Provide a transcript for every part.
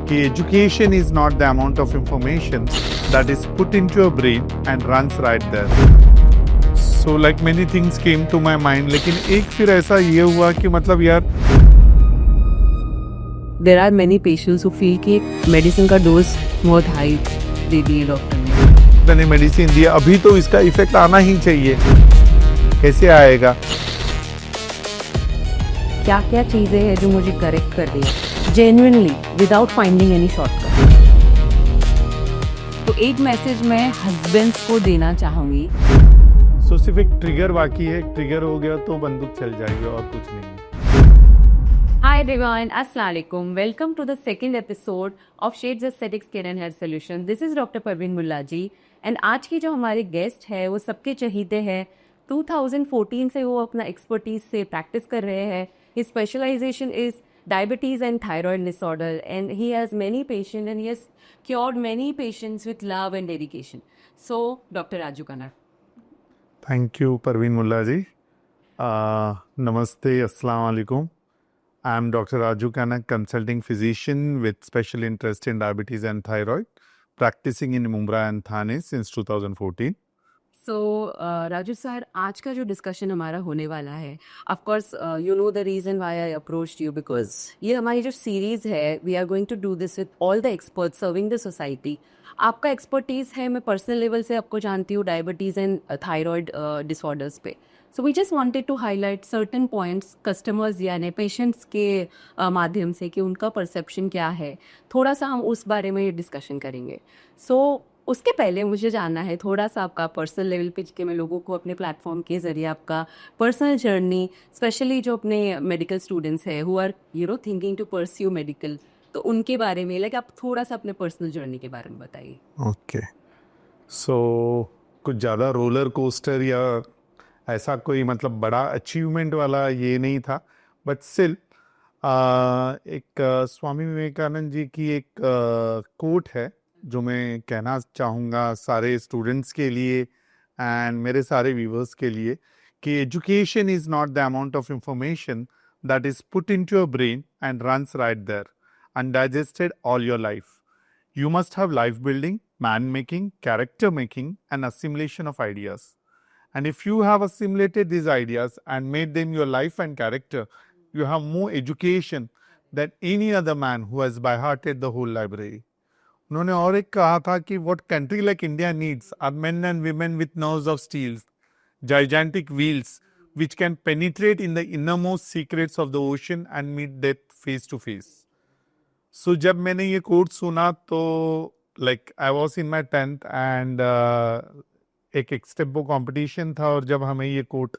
कि education is not the amount of information that is put into your brain and runs right there. So like many things came to my mind, लेकिन एक फिर ऐसा ये हुआ कि मतलब यार There are many patients who feel कि मेडिसिन का डोज बहुत हाई दे दिए डॉक्टर ने। मैंने मेडिसिन दिया, अभी तो इसका इफेक्ट आना ही चाहिए, कैसे आएगा? क्या क्या चीज़ें हैं जो मुझे करेक्ट कर दी genuinely without finding any shortcut. तो एक मैसेज मैं हस्बैंड्स को देना चाहूँगी। सो सिर्फ एक ट्रिगर बाकी है, ट्रिगर हो गया तो बंदूक चल जाएगी और कुछ नहीं है। Hi everyone, Assalamu alaikum. Welcome to the second episode of Shades Aesthetics Skin and Hair Solution. This is Dr. Parveen Mullah ji and आज की जो हमारे गेस्ट है वो सबके चहीते हैं। 2014 से वो अपना एक्सपर्टीज से प्रैक्टिस कर रहे हैं। His specialization is diabetes and thyroid disorder and he has many patients and he has cured many patients with love and dedication. So, Dr. Raju Khanna. Thank you Parveen Mulla ji. नमस्ते, अस्सलाम वालेकुम। I am Dr. Raju Khanna, consulting physician with special interest in diabetes and thyroid, practicing in Mumbai and Thane since 2014. So, Raju sir, आज का जो discussion हमारा होने वाला है, of course you know the reason why I approached you, because ये हमारी जो सीरीज़ है, we are going to do this with all the experts serving the society. आपका एक्सपर्टीज़ है, मैं पर्सनल लेवल से आपको जानती हूँ डायबिटीज़ एंड थायराइड डिसऑर्डर्स पे। So we just wanted to highlight certain points customers यानी पेशेंट्स के माध्यम से कि उनका परसेप्शन क्या है, थोड़ा सा हम उस बारे में डिस्कशन करेंगे। सो उसके पहले मुझे जानना है थोड़ा सा आपका पर्सनल लेवल पे कि मैं लोगों को अपने प्लेटफॉर्म के ज़रिए आपका पर्सनल जर्नी, स्पेशली जो अपने मेडिकल स्टूडेंट्स हैं who are thinking to pursue medical, तो उनके बारे में लाइक आप थोड़ा सा अपने पर्सनल जर्नी के बारे में बताइए। ओके, सो कुछ ज़्यादा रोलर कोस्टर या ऐसा कोई मतलब बड़ा अचीवमेंट वाला ये नहीं था, बट स्टिल एक स्वामी विवेकानंद जी की एक कोट है जो मैं कहना चाहूँगा सारे स्टूडेंट्स के लिए एंड मेरे सारे व्यूवर्स के लिए कि education is not the amount of information that is put into your brain and runs right there undigested all your life. You must have life building, man making, character making, and assimilation of ideas. And if you have assimilated these ideas and made them your life and character, you have more education than any other man who has by hearted the whole library. उन्होंने और एक कहा था कि what country like India needs are men and women with nerves of steel, gigantic wheels which can penetrate in the innermost secrets of the ocean and meet death face to face. So जब मैंने ये coat सुना तो like I was in my 10th and एक extempore competition था और जब हमें ये कोट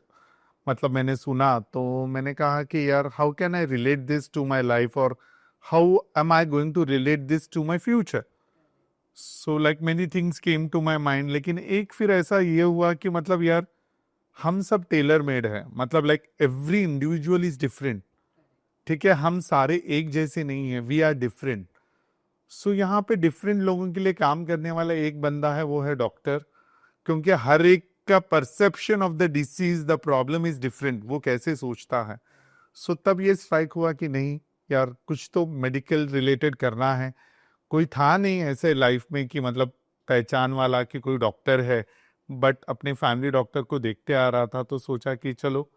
मतलब मैंने सुना तो मैंने कहा कि यार how can I relate this to my life और how am I going to relate this to my future. So like many things came to my mind, लेकिन एक फिर ऐसा ये हुआ कि मतलब यार हम सब टेलर मेड है, मतलब like every individual is different. ठीक है, हम सारे एक जैसे नहीं है, वी आर डिफरेंट. सो यहाँ पे डिफरेंट लोगों के लिए काम करने वाला एक बंदा है, वो है डॉक्टर, क्योंकि हर एक का perception of the disease, the problem is different, वो कैसे सोचता है. सो तब ये स्ट्राइक हुआ कि नहीं यार कुछ तो मेडिकल रिलेटेड करना है. कोई था नहीं ऐसे लाइफ में कि मतलब पहचान वाला कि कोई डॉक्टर है, बट अपने फैमिली डॉक्टर को देखते आ रहा था तो सोचा कि चलो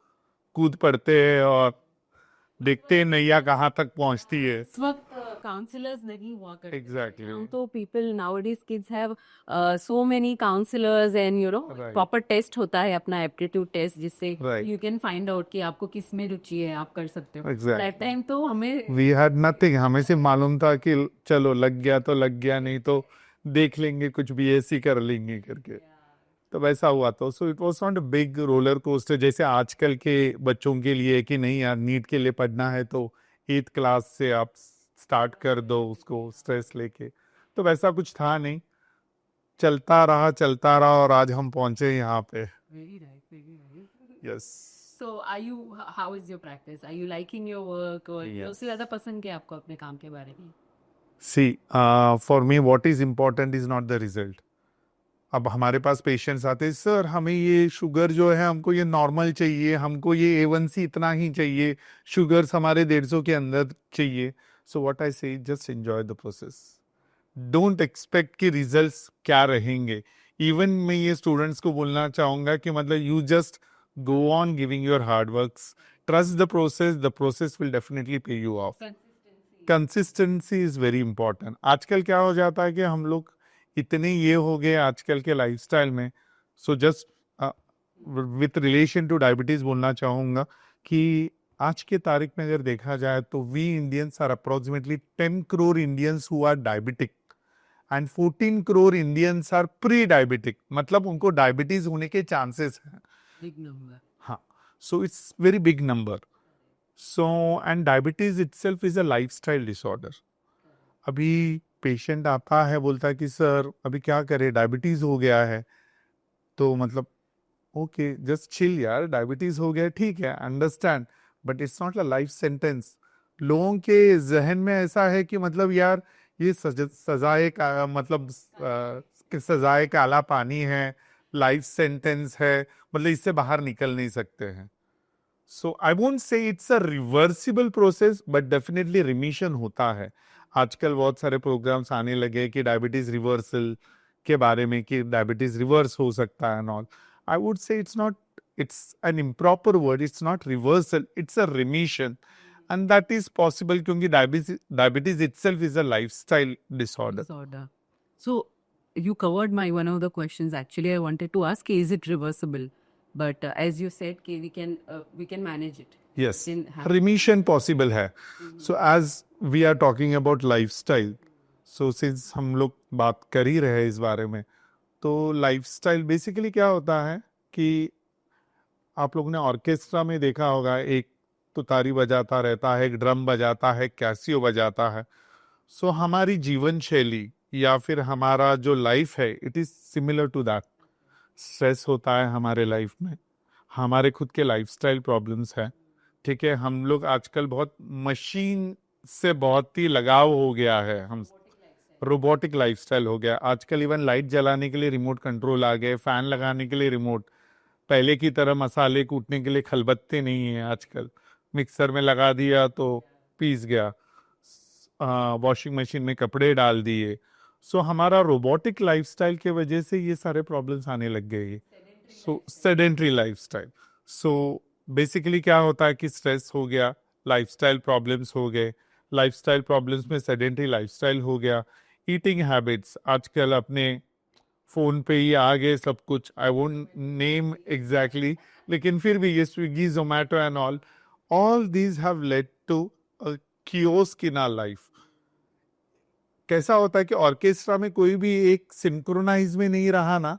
कूद पड़ते हैं और देखते हैं नैया कहाँ तक पहुँचती है. इस वक्त काउंसलर्स नहीं हुआ करते. एग्जैक्टली. तो people nowadays kids have so many counsellors and you know proper test होता है अपना एप्टीट्यूड टेस्ट जिससे यू कैन फाइंड आउट कि आपको किस में रुचि है, आप कर सकते हो. दैट टाइम तो हमें वी हैड नथिंग, हमें सिर्फ मालूम था कि चलो लग गया तो लग गया, नहीं तो देख लेंगे कुछ बीएससी कर लेंगे करके. तो वैसा हुआ तो so it was not a big roller coaster जैसे आजकल के बच्चों के लिए कि नहीं यार नीट के लिए पढ़ना है तो 8th क्लास से आप स्टार्ट कर दो उसको स्ट्रेस लेके. तो वैसा कुछ था नहीं, चलता रहा और आज हम पहुंचे यहाँ पे. Very right. Yes. So are you, how is your practice, are you liking your work और उससे ज्यादा पसंद क्या आपको अपने काम के बारे में? See for me what is important is not the result. अब हमारे पास पेशेंट्स आते हैं, सर हमें ये शुगर जो है हमको ये नॉर्मल चाहिए, हमको ये A1C इतना ही चाहिए, शुगर्स हमारे 150 के अंदर चाहिए. सो व्हाट आई से, just enjoy the process, don't expect कि रिजल्ट्स क्या रहेंगे. इवन मैं ये स्टूडेंट्स को बोलना चाहूंगा कि मतलब you just go on giving your hard works, trust the process will definitely पे you of. Consistency is very important. आजकल क्या हो जाता है कि हम लोग इतने ये हो गए आजकल के लाइफस्टाइल में. So just with relation two diabetes बोलना चाहूंगा कि आज के तारीख में अगर देखा जाए तो we Indians are approximately 10 crore Indians who are diabetic and 14 crore Indians are pre diabetic, मतलब उनको डायबिटीज होने के चांसेस हैं. Big number. हाँ, so it's very big number. So and diabetes itself is a lifestyle disorder. अभी पेशेंट आता है, बोलता है कि सर अभी क्या करें, डायबिटीज हो गया है. तो मतलब ओके, जस्ट चिल यार, डायबिटीज हो गया ठीक है, understand, but it's not a life sentence. लोगों के जहन में ऐसा है कि मतलब यार ये सजाए का मतलब सजाए काला पानी है, लाइफ सेंटेंस है, मतलब इससे बाहर निकल नहीं सकते हैं. So I won't say it's a reversible process, but definitely remission होता है. आजकल बहुत सारे प्रोग्राम्स आने लगे कि डायबिटीज रिवर्सल के बारे में, कि डायबिटीज रिवर्स हो सकता है knoll. I would say it's an improper word. It's not reversal. It's a remission. And that is possible क्योंकि diabetes itself is a lifestyle disorder. So you covered my one of the questions. Actually, I wanted to ask, is it reversible? But as you said, we can manage it. Yes. Can happen. Remission possible है. So as we are talking about lifestyle, so since हम लोग बात कर ही रहे हैं इस बारे में, तो लाइफस्टाइल बेसिकली क्या होता है कि आप लोगों ने ऑर्केस्ट्रा में देखा होगा, एक तुतारी बजाता रहता है, एक ड्रम बजाता है, कैसियो बजाता है. सो हमारी जीवन शैली या फिर हमारा जो लाइफ है, it is similar to that. Stress होता है हमारे लाइफ में, हमारे खुद के लाइफस्टाइल प्रॉब्लम्स है. ठीक है, हम लोग आजकल बहुत मशीन से बहुत ही लगाव हो गया है, हम रोबोटिक लाइफस्टाइल हो गया. आजकल इवन लाइट जलाने के लिए रिमोट कंट्रोल आ गए, फैन लगाने के लिए रिमोट. पहले की तरह मसाले कूटने के लिए खलबत्ते नहीं है आजकल, मिक्सर में लगा दिया तो पीस गया, वॉशिंग मशीन में कपड़े डाल दिए. सो हमारा रोबोटिक लाइफस्टाइल के वजह से ये सारे प्रॉब्लम्स आने लग गए. सो सेडेंट्री लाइफस्टाइल. सो बेसिकली क्या होता है कि स्ट्रेस हो गया, लाइफस्टाइल प्रॉब्लम्स हो गए, लाइफस्टाइल प्रॉब्लम्स में सेडेंट्री लाइफस्टाइल हो गया. ईटिंग हैबिट्स आजकल अपने फोन पे ही आ गए सब कुछ. आई वोंट नेम एग्जैक्टली, लेकिन फिर भी ये Swiggy, Zomato and all these have led to a kiosk in our life. कैसा होता है कि ऑर्केस्ट्रा में कोई भी एक सिंक्रोनाइज में नहीं रहा ना,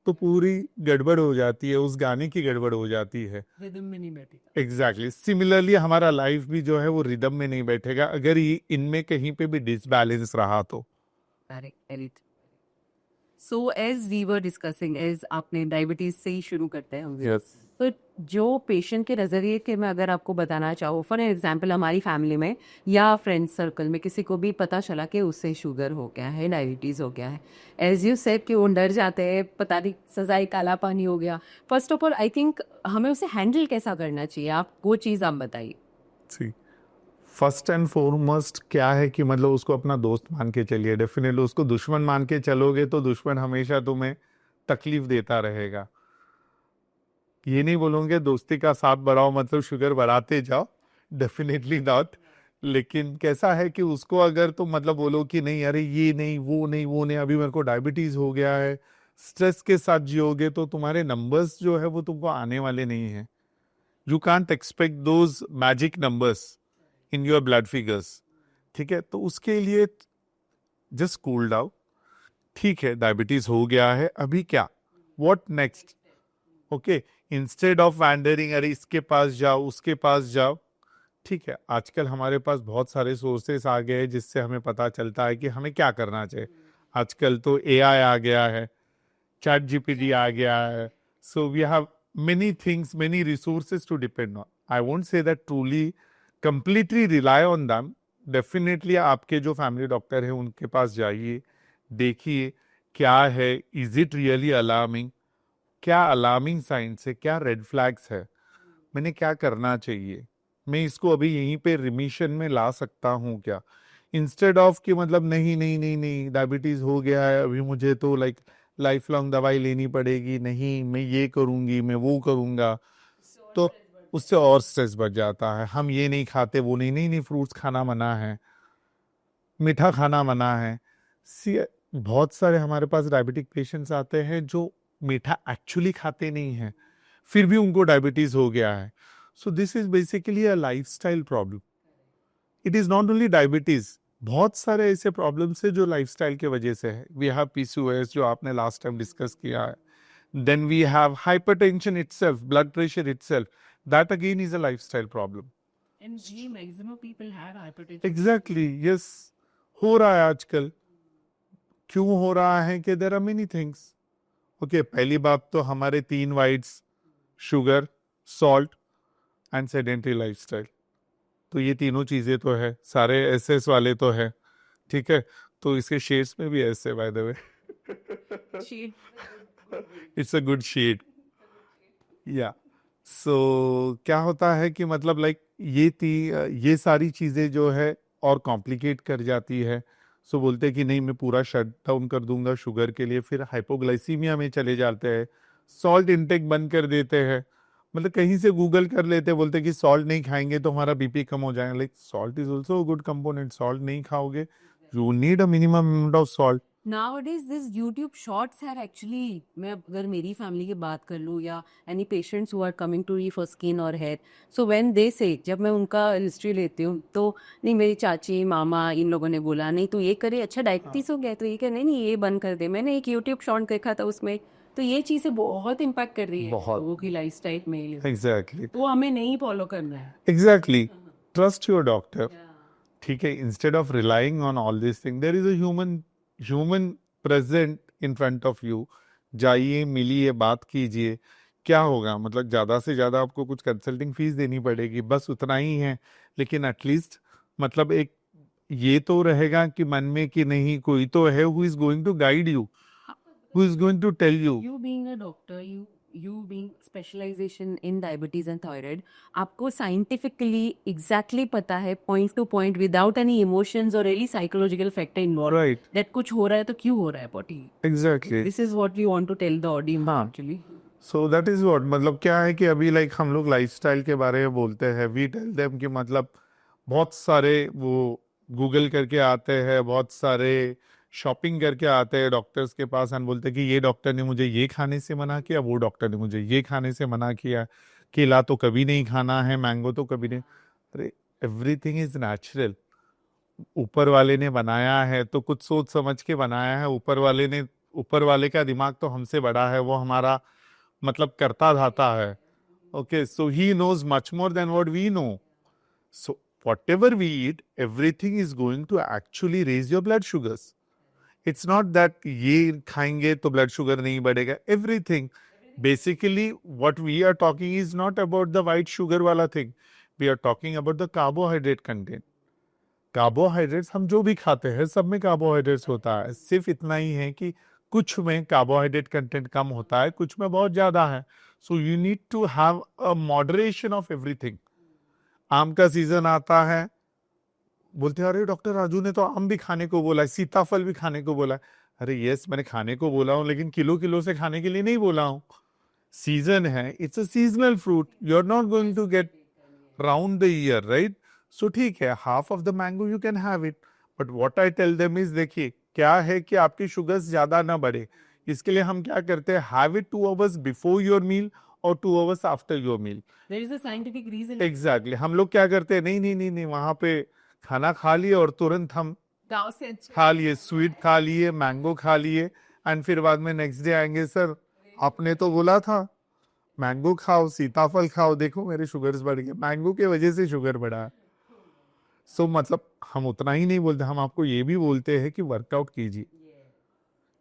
तो पूरी गड़बड़ हो जाती है, उस गाने की गड़बड़ हो जाती है, रिदम में नहीं बैठी. एग्जैक्टली. सिमिलरली हमारा लाइफ भी जो है वो रिदम में नहीं बैठेगा अगर ये इनमें कहीं पे भी डिसबैलेंस रहा तो. Correct. So as we were discussing, as आपने डायबिटीज से ही शुरू करते हैं हम. Yes. तो जो पेशेंट के नज़रिए के मैं अगर आपको बताना चाहूँ, फॉर एग्जांपल हमारी फैमिली में या फ्रेंड सर्कल में किसी को भी पता चला कि उससे शुगर हो गया है, डायबिटीज़ हो गया है, एज यू सेड कि वो डर जाते हैं, पता नहीं सजाई काला पानी हो गया. First of all I think हमें उसे हैंडल कैसा करना चाहिए, आप वो चीज़ आप बताइए. सी, फर्स्ट एंड फॉरमोस्ट क्या है कि मतलब उसको अपना दोस्त मान के चलिए. डेफिनेटली उसको दुश्मन मान के चलोगे तो दुश्मन हमेशा तुम्हें तकलीफ देता रहेगा. ये नहीं बोलोगे दोस्ती का साथ बढ़ाओ मतलब शुगर बढ़ाते जाओ, डेफिनेटली नॉट. लेकिन कैसा है कि उसको अगर तुम मतलब बोलो कि नहीं अरे ये नहीं वो नहीं वो नहीं, अभी मेरे को डायबिटीज हो गया है, स्ट्रेस के साथ जियोगे तो तुम्हारे नंबर्स जो है वो तुमको आने वाले नहीं है. You can't expect those magic numbers in your blood figures. ठीक है, तो उसके लिए जस्ट कूल डाउन. ठीक है, डायबिटीज हो गया है, अभी क्या, what next. Okay, instead of wandering अरे इसके पास जाओ उसके पास जाओ. ठीक है, आजकल हमारे पास बहुत सारे सोर्सेस आ गए हैं जिससे हमें पता चलता है कि हमें क्या करना चाहिए. आजकल तो एआई आ गया है, चैट जीपीटी आ गया है. So we have many things, many resources to depend on. I won't say that truly completely rely on them. Definitely आपके जो फैमिली डॉक्टर है उनके पास जाइए, देखिए क्या है, इज इट रियली अलार्मिंग, क्या अलार्मिंग साइंस है, क्या रेड फ्लैग्स है, मैंने क्या करना चाहिए. मैं इसको अभी यहीं पे रिमिशन में ला सकता हूँ क्या, इंस्टेड ऑफ कि मतलब नहीं नहीं नहीं नहीं डायबिटीज हो गया है अभी मुझे तो लाइक लाइफ लॉन्ग दवाई लेनी पड़ेगी, नहीं मैं ये करूंगी मैं वो करूंगा, तो उससे और स्ट्रेस बढ़ जाता है। हम ये नहीं खाते वो नहीं, नहीं नहीं फ्रूट्स खाना मना है, मीठा खाना मना है। सी बहुत सारे हमारे पास डायबिटिक पेशेंट्स आते हैं जो मीठा एक्चुअली खाते नहीं हैं, फिर भी उनको डायबिटीज हो गया है। सो this is basically a lifestyle problem, it is not only diabetes, बहुत सारे ऐसे प्रॉब्लम्स है जो लाइफस्टाइल के वजह से है। वी हैव पीसीओएस जो आपने लास्ट टाइम डिस्कस किया है, then we have hypertension itself, blood pressure itself, that again is a lifestyle problem. And G, maximum people have hypertension. Exactly, yes, हो रहा है आजकल। क्यों हो रहा है कि there are many things. Okay पहली बात तो हमारे 3 wides, sugar, salt and sedentary lifestyle, तो ये तीनों चीजें तो है, सारे एसएस वाले तो है, ठीक है। तो इसके शेड्स में भी ऐसे by the way, Shade. It's a good shade, yeah so क्या होता है कि मतलब लाइक ये सारी चीजें जो है और कॉम्प्लिकेट कर जाती है। सो बोलते हैं कि नहीं मैं पूरा शट डाउन कर दूंगा शुगर के लिए, फिर हाइपोग्लाइसीमिया में चले जाते हैं, सॉल्ट इंटेक बंद कर देते हैं, मतलब कहीं से गूगल कर लेते हैं, बोलते हैं कि सॉल्ट नहीं खाएंगे तो हमारा बीपी कम हो जाएगा। Like salt is also good component, salt नहीं खाओगे you need a minimum amount of salt. Nowadays, this YouTube shorts have actually, मैं अगर मेरी फैमिली की बात कर लूँ या any patients who are coming to me for skin or hair, so when they say, जब मैं उनका हिस्ट्री लेती हूँ तो नहीं मेरी चाची मामा इन लोगों ने बोला नहीं तो ये करे, अच्छा डायबिटीज हो गया तो ये करे, नहीं नहीं ये बंद कर दे, मैंने एक YouTube शॉर्ट देखा था उसमें, तो ये चीज़ें बहुत इम्पैक्ट कर रही है बहुत। लोगों की लाइफस्टाइल में। एग्जैक्टली वो हमें नहीं फॉलो करना है। एग्जैक्टली, ट्रस्ट योर डॉक्टर, ठीक है। Instead of relying on all this thing, there is a human present in front of you, जाइए मिलिए बात कीजिए, क्या होगा, मतलब ज्यादा से ज्यादा आपको कुछ कंसल्टिंग फीस देनी पड़ेगी, बस उतना ही है, लेकिन एटलीस्ट मतलब एक ये तो रहेगा कि मन में कि नहीं कोई तो है who is going to guide you, who is going to tell you. You being a doctor, you being specialization in diabetes and thyroid, आपको scientifically exactly पता है point to point without any emotions or any psychological factor involved, Right. that कुछ हो रहा है तो क्यों हो रहा है body. Exactly, This is what we want to tell the audience actually. So that is what, मतलब क्या है कि अभी लाइक हम लोग लाइफस्टाइल के बारे में बोलते हैं, वी टेल देम कि मतलब बहुत सारे वो गूगल करके आते हैं, बहुत सारे शॉपिंग करके आते हैं डॉक्टर्स के पास एंड बोलते हैं कि ये डॉक्टर ने मुझे ये खाने से मना किया, वो डॉक्टर ने मुझे ये खाने से मना किया, केला तो कभी नहीं खाना है, मैंगो तो कभी नहीं। अरे एवरीथिंग इज नेचुरल, ऊपर वाले ने बनाया है तो कुछ सोच समझ के बनाया है, ऊपर वाले का दिमाग तो हमसे बड़ा है, वो हमारा मतलब करता धाता है। Okay so he knows much more than what we know. So whatever we eat, everything is going to actually raise your blood sugars. It's not that ये खाएंगे तो blood sugar नहीं बढ़ेगा, everything. Basically, what we are talking is not about the white sugar वाला thing. We are talking about the carbohydrate content. Carbohydrates हम जो भी खाते हैं सब में कार्बोहाइड्रेट्स होता है, सिर्फ इतना ही है कि कुछ में कार्बोहाइड्रेट कंटेंट कम होता है, कुछ में बहुत ज्यादा है। So you need to have a moderation of everything. आम का सीजन आता है, बोलते हैं अरे डॉक्टर राजू ने तो आम भी खाने को बोला है, सीताफल भी खाने को बोला है। अरे यस मैंने खाने को बोला हूँ, लेकिन किलो किलो से खाने के लिए नहीं बोला हूँ। सीजन है, it's a seasonal fruit, you are not going to get round the year, right. So ठीक है, half of the mango you can have it, but what I tell them is देखिए क्या है कि आपकी शुगर्स ज्यादा ना बढ़े, इसके लिए हम क्या करते हैं, have it 2 hours before your meal और 2 hours after your meal. There is a scientific reason. Exactly, हम लोग क्या करते हैं, नहीं नहीं नहीं नहीं, वहां पे खाना खा लिए और तुरंत हम गाँव से अच्छा खा लिए, स्वीट खा लिए, मैंगो खा लिए, एंड फिर बाद में नेक्स्ट डे आएंगे, सर आपने तो बोला था मैंगो खाओ सीताफल खाओ, देखो मेरे शुगर्स बढ़ गए, मैंगो की वजह से शुगर बढ़ा है। सो मतलब हम उतना ही नहीं बोलते, हम आपको ये भी बोलते हैं कि वर्कआउट कीजिए,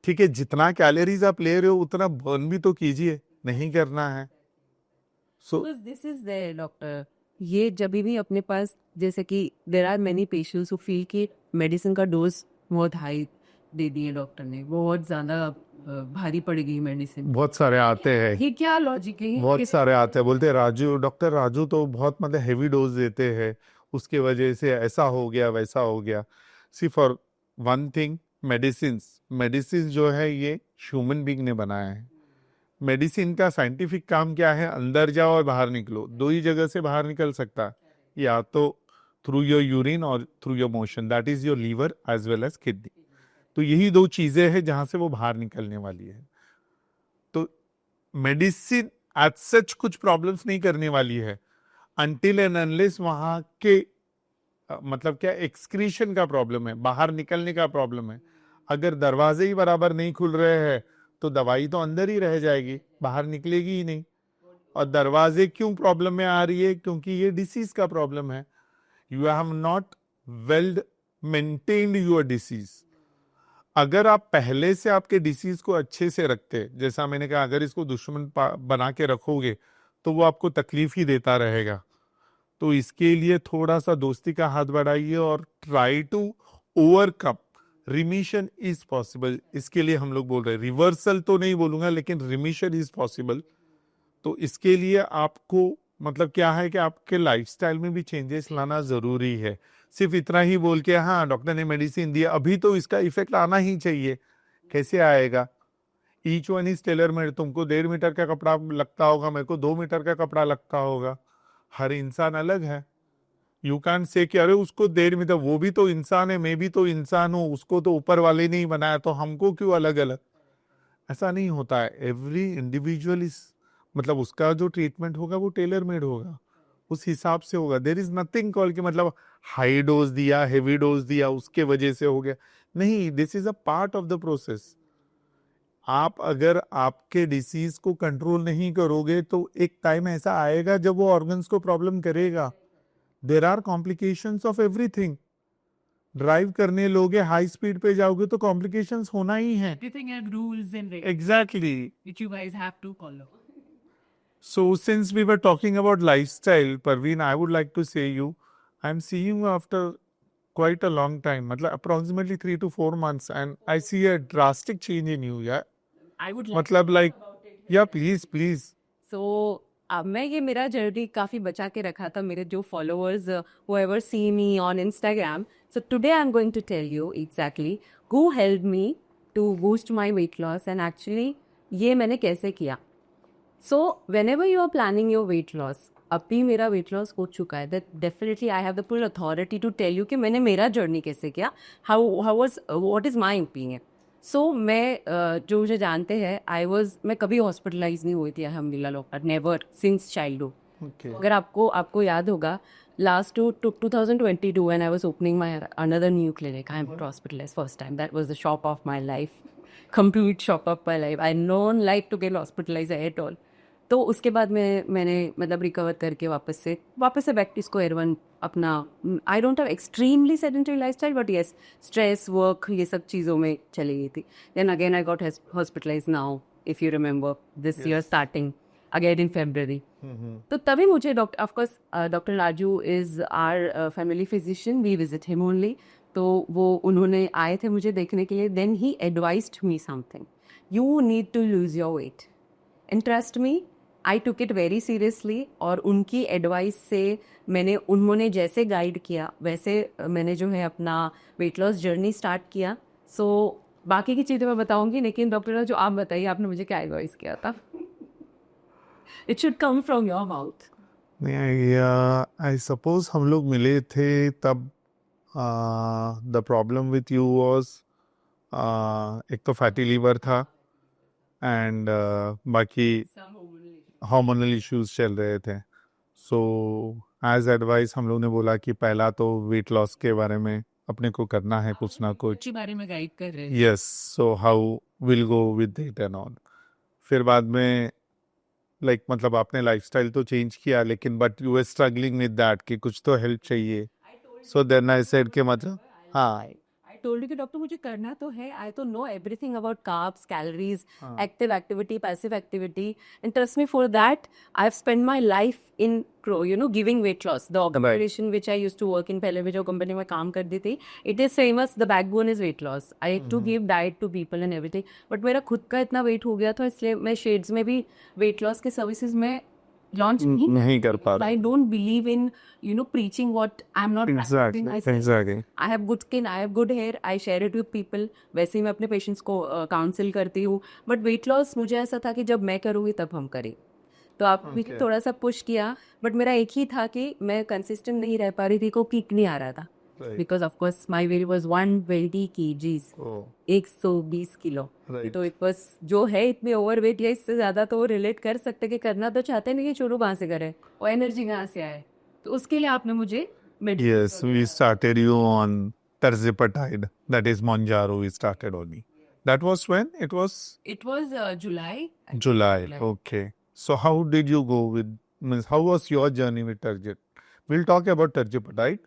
ठीक है, जितना कैलोरीज आप ले रहे हो उतना बर्न भी तो कीजिए, नहीं करना है। सो Because this is there, doctor. ये जब भी अपने पास जैसे कि there are many patients who feel कि मेडिसिन का डोज बहुत हाई दे दिए डॉक्टर ने, बहुत ज़्यादा भारी पड़ गई मेडिसिन? बहुत सारे आते हैं, ये क्या लॉजिक है? बहुत सारे आते हैं, बोलते हैं राजू, डॉक्टर राजू तो बहुत मतलब हेवी डोज देते हैं, उसके वजह से ऐसा हो गया वैसा हो गया। सी फॉर वन थिंग, मेडिसिन जो है ये ह्यूमन बीइंग ने बनाया है। मेडिसिन का साइंटिफिक काम क्या है? अंदर जाओ और बाहर निकलो, दो ही जगह से बाहर निकल सकता है, या तो थ्रू योर यूरिन और through your motion, that is your liver as well as kidney. तो यही दो चीजें हैं जहां से वो बाहर निकलने वाली है। तो मेडिसिन एज सच कुछ प्रॉब्लम्स नहीं करने वाली है अनटिल एंड अनलेस वहां के मतलब क्या एक्सक्रीशन का प्रॉब्लम है, बाहर निकलने का प्रॉब्लम है। अगर दरवाजे ही बराबर नहीं खुल रहे हैं तो दवाई तो अंदर ही रह जाएगी, बाहर निकलेगी ही नहीं। और दरवाजे क्यों प्रॉब्लम में आ रही है? क्योंकि ये डिसीज का प्रॉब्लम है। You have not well maintained your disease. अगर आप पहले से आपके डिसीज को अच्छे से रखते, जैसा मैंने कहा, अगर इसको दुश्मन बना के रखोगे तो वो आपको तकलीफ ही देता रहेगा। तो इसके लिए थोड़ा सा दोस्ती का हाथ बढ़ाइए और try to overcome. Remission is possible, इसके लिए हम लोग बोल रहे हैं, रिवर्सल तो नहीं बोलूंगा लेकिन रिमिशन इज पॉसिबल। तो इसके लिए आपको मतलब क्या है कि आपके लाइफस्टाइल में भी चेंजेस लाना जरूरी है। सिर्फ इतना ही बोल के हाँ डॉक्टर ने मेडिसिन दिया, अभी तो इसका इफेक्ट आना ही चाहिए, कैसे आएगा? Each one is tailor made. तुमको 1.5 मीटर का कपड़ा लगता होगा, मेरे को 2 मीटर का कपड़ा लगता होगा। हर इंसान अलग है। यू कैन से कि अरे उसको 1.5 मीटर, वो भी तो इंसान है, मैं भी तो इंसान हूँ, उसको तो ऊपर वाले नहीं बनाया तो हमको क्यों अलग अलग? ऐसा नहीं होता है। एवरी इंडिविजुअल इज मतलब उसका जो ट्रीटमेंट होगा वो टेलर मेड होगा, उस हिसाब से होगा। देर इज नथिंग कॉल कि मतलब हाई डोज दिया, हेवी डोज दिया, उसके वजह से हो गया। नहीं, this is a part of the process. आप अगर आपके डिसीज को कंट्रोल नहीं करोगे तो एक टाइम ऐसा आएगा जब वो ऑर्गन्स को प्रॉब्लम करेगा। There are complications of everything. Drive करने लोगे, हाई स्पीड पे जाओगे तो कॉम्प्लिकेशंस होना ही है। Everything has rules and regulations exactly. which you guys have to follow. So since we were talking about lifestyle, Parveen, I would like to say you, I'm seeing you after quite a long time, मतलब approximately 3 to 4 months, and I see a drastic change in you, yeah. I would मतलब like, yeah, please, please. सो अब मैं ये मेरा journey काफ़ी बचा के रखा था मेरे जो followers whoever see me on Instagram. So today I'm going to tell you exactly who helped me to boost my weight loss and actually ये मैंने कैसे किया. So whenever you are planning your weight loss, अब भी मेरा weight loss हो चुका है, that definitely I have the full authority to tell you कि मैंने मेरा जर्नी कैसे किया, how was what is my opinion. So मैं जो मुझे जानते हैं, मैं कभी हॉस्पिटलाइज नहीं हुई थी अल्हम्दुलिल्लाह doctor, never since childhood. Okay. अगर आपको याद होगा, last 2022 when I was opening my another new clinic, I am hospitalized first time. That was the shock of my life, complete shock of my life. I don't like to get hospitalized at all. तो उसके बाद मैंने मतलब recover करके वापस से back to square one अपना. I don't have extremely sedentary lifestyle, but yes stress, work, ये सब चीज़ों में चली गई थी. Then again I got hospitalize now, if you remember this year starting again in February. तो तभी मुझे doctor Raju is our family physician, we visit him only. तो वो उन्होंने आए थे मुझे देखने के लिए. Then he advised me something, you need to lose your weight. And trust me, I took it very seriously. और उनकी एडवाइस से उन्होंने जैसे गाइड किया वैसे मैंने जो है अपना वेट लॉस जर्नी स्टार्ट किया. सो बाकी की चीज़ें मैं बताऊंगी, लेकिन डॉक्टर जो आप बताइए, आपने मुझे क्या एडवाइस किया था? It should come from your mouth. I suppose हम लोग मिले थे तब the problem with you was एक तो फैटी लीवर था एंड बाकी हार्मोनल इश्यूज चल रहे थे. सो एज एडवाइस हम लोग ने बोला कि पहला तो वेट लॉस के बारे में अपने को करना है कुछ ना कुछ. के बारे में गाइड कर रहे हैं. Yes, so how will go with it and all. फिर बाद में लाइक मतलब आपने लाइफस्टाइल तो चेंज किया, लेकिन but you were struggling with that कि कुछ तो हेल्प चाहिए. सो देन आई सेड कि मतलब हाँ, told you कि डॉक्टर मुझे करना तो है, I तो know everything about carbs, calories, हाँ. active activity, passive activity, and trust me for that, I've spent my life in giving weight loss. The organization which I used to work in, पहले भी जो company में काम करती थी, it is famous. The backbone is weight loss. I had to give diet to people and everything. But मेरा खुद का इतना weight हो गया था, इसलिए मैं shades में भी weight loss के services में launch नहीं कर पा रहे. I don't believe in preaching what I'm not practicing. I say, Exactly. I have good skin, I have good hair, I share it with people. वैसे ही मैं अपने पेशेंट्स को काउंसिल करती हूँ. बट वेट लॉस मुझे ऐसा था कि जब मैं करूँगी तब हम करें. तो आप भी थोड़ा सा पुश किया, बट मेरा एक ही था कि मैं कंसिस्टेंट नहीं रह पा रही थी, को किक नहीं आ रहा था. Because of course my weight was 120 kgs, 120 kilo. Right. तो इट वॉज जो है इतने ओवर वेट या इससे ज्यादा तो वो रिलेट कर सकते कि करना तो चाहते नहीं कि शुरू कहाँ से करें और एनर्जी कहाँ से आए. तो उसके लिए आपने मुझे Yes, we started you on Tirzepatide. That is Monjaro. We started on you. That was when? It was it was July. July. Okay. So how did you go with? Means how was your journey with Tirzepatide? We'll talk about Tirzepatide,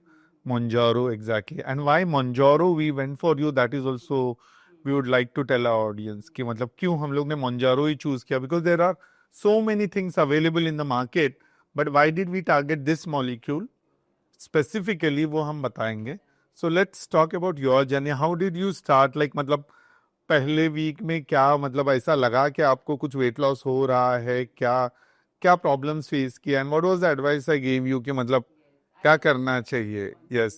Monjaro exactly, and why Monjaro we went for you. That is also we would like to tell our audience कि मतलब क्यों हम लोग ने Monjaro ही choose किया, because there are so many things available in the market, but why did we target this molecule specifically, वो हम बताएंगे. So let's talk about your journey. How did you start? Like मतलब पहले week में क्या मतलब ऐसा लगा कि आपको कुछ वेट लॉस हो रहा है, क्या क्या प्रॉब्लम्स फेस किया, and what was the advice I gave you कि मतलब क्या करना चाहिए. Yes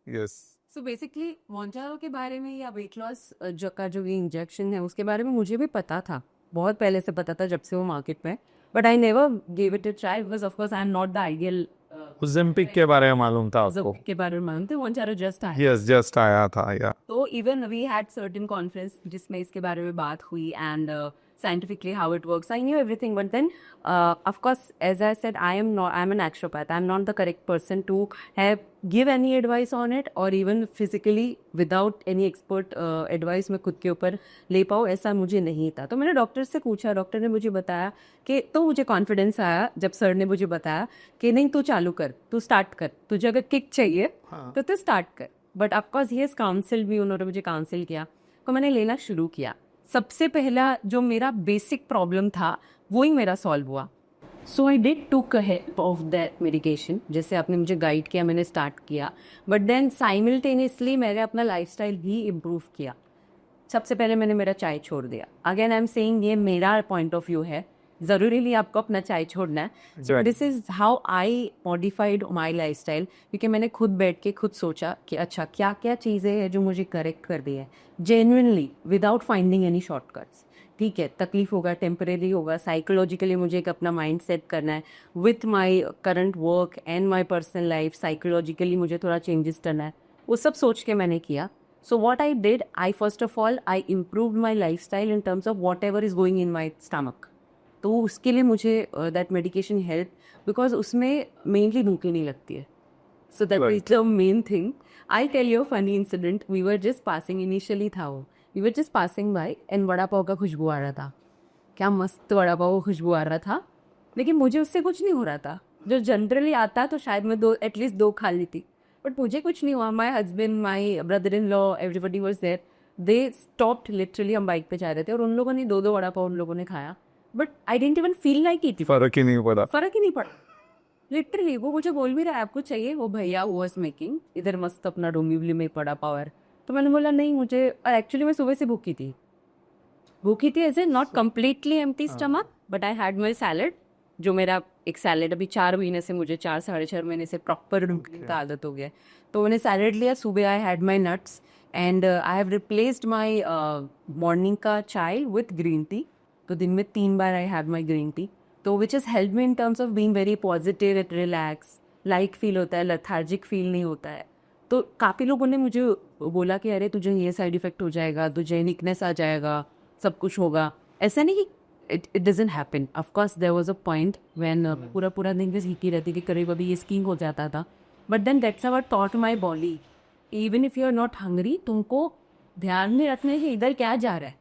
yes. सो बेसिकली मोंजारो के बारे में या वेट लॉस जो भी इंजेक्शन है उसके बारे में मुझे भी पता था, बहुत पहले से पता था जब से वो मार्केट में. But I never give it a try because of course I am not the ideal. Ozempic के बारे में मालूम था आपको? के बारे में मालूम थे, मोंजारो जस्ट आया. यस, जस्ट आया था. या तो even we had certain conference जिसमें इसके बारे में बात हुई and scientifically how it works. I knew everything, but then of course, as I said, I'm an naturopath. I'm not the correct person to give any advice on it, or even physically without any expert advice मैं खुद के ऊपर ले पाऊँ, ऐसा मुझे नहीं था. तो मैंने डॉक्टर से पूछा, डॉक्टर ने मुझे बताया कि, तो मुझे कॉन्फिडेंस आया जब सर ने मुझे बताया कि नहीं तू चालू कर, तू स्टार्ट कर, तुझे अगर किक चाहिए तो तू स्टार्ट कर. बट ऑफकोर्स ही काउंसिल भी, उन्होंने मुझे काउंसिल किया, तो मैंने लेना शुरू किया. सबसे पहला जो मेरा बेसिक प्रॉब्लम था वो ही मेरा सॉल्व हुआ. सो आई डिड टूक हेल्प ऑफ दैट मेडिकेशन, जैसे आपने मुझे गाइड किया मैंने स्टार्ट किया. बट देन साइमल्टेनियसली मैंने अपना लाइफस्टाइल भी इम्प्रूव किया. सबसे पहले मैंने मेरा चाय छोड़ दिया. अगेन आई एम सेइंग ये मेरा पॉइंट ऑफ व्यू है, ज़रूरी नहीं आपको अपना चाय छोड़ना है. This is how I modified my life style, क्योंकि मैंने खुद बैठ के खुद सोचा कि अच्छा क्या क्या चीज़ें हैं जो मुझे करेक्ट कर दी है genuinely without finding any shortcuts. ठीक है, तकलीफ होगा, टेम्परेरी होगा, साइकोलॉजिकली मुझे एक अपना माइंड सेट करना है with my current work and my personal life. Psychologically मुझे थोड़ा चेंजेस करना है, वो सब सोच के मैंने किया. So what I did, I first of all, I improved my lifestyle in terms of whatever is going in my stomach. तो उसके लिए मुझे दैट मेडिकेशन हेल्प, बिकॉज उसमें मेनली भूख ही नहीं लगती है. So that is the main thing. I tell you funny incident. We were just passing, initially था वो, we were just passing by and vada pav का खुशबू आ रहा था. क्या मस्त वड़ा पाव खुशबू आ रहा था, लेकिन मुझे उससे कुछ नहीं हो रहा था. जो जनरली आता तो शायद मैं एटलीस्ट दो खा लेती, बट मुझे कुछ नहीं हुआ. My husband, my brother in law, everybody was there. They stopped literally. हम बाइक पे जा रहे थे और उन लोगों ने दो वड़ा पाव उन लोगों ने खाया, but I didn't even feel like it. फर्क ही नहीं पड़ा. फर्क ही नहीं पड़ा लिटरली. वो मुझे बोल भी रहा है आपको चाहिए, वो भैया वॉज मेकिंग इधर मस्त अपना डोंबिवली में पड़ा पावर. तो मैंने बोला नहीं मुझे, एक्चुअली मैं सुबह से भूखी थी as a not completely empty stomach, but I had my salad. जो मेरा एक सैलड अभी 4 महीने से, मुझे 4-4.5 महीने से प्रॉपर का आदत हो गया. तो मैंने सैलड लिया सुबह. I had my nuts and I have replaced my morning का चाय विथ ग्रीन टी. तो दिन में 3 बार I had my green tea, तो which is help me in terms of being very positive, it relax, light feel होता है, lethargic feel नहीं होता है. तो काफ़ी लोगों ने मुझे बोला कि अरे तुझे ये साइड इफेक्ट हो जाएगा, तुझे वीकनेस आ जाएगा, सब कुछ होगा. ऐसा नहीं कि it doesn't happen. Of course there was a point when पूरा दिन बस हिकी रहती थी, करीब अभी ये स्कीइंग हो जाता था. But then that's how I taught my body. Even if you are not hungry, तुमको ध्यान में रखने से इधर क्या जा रहा है.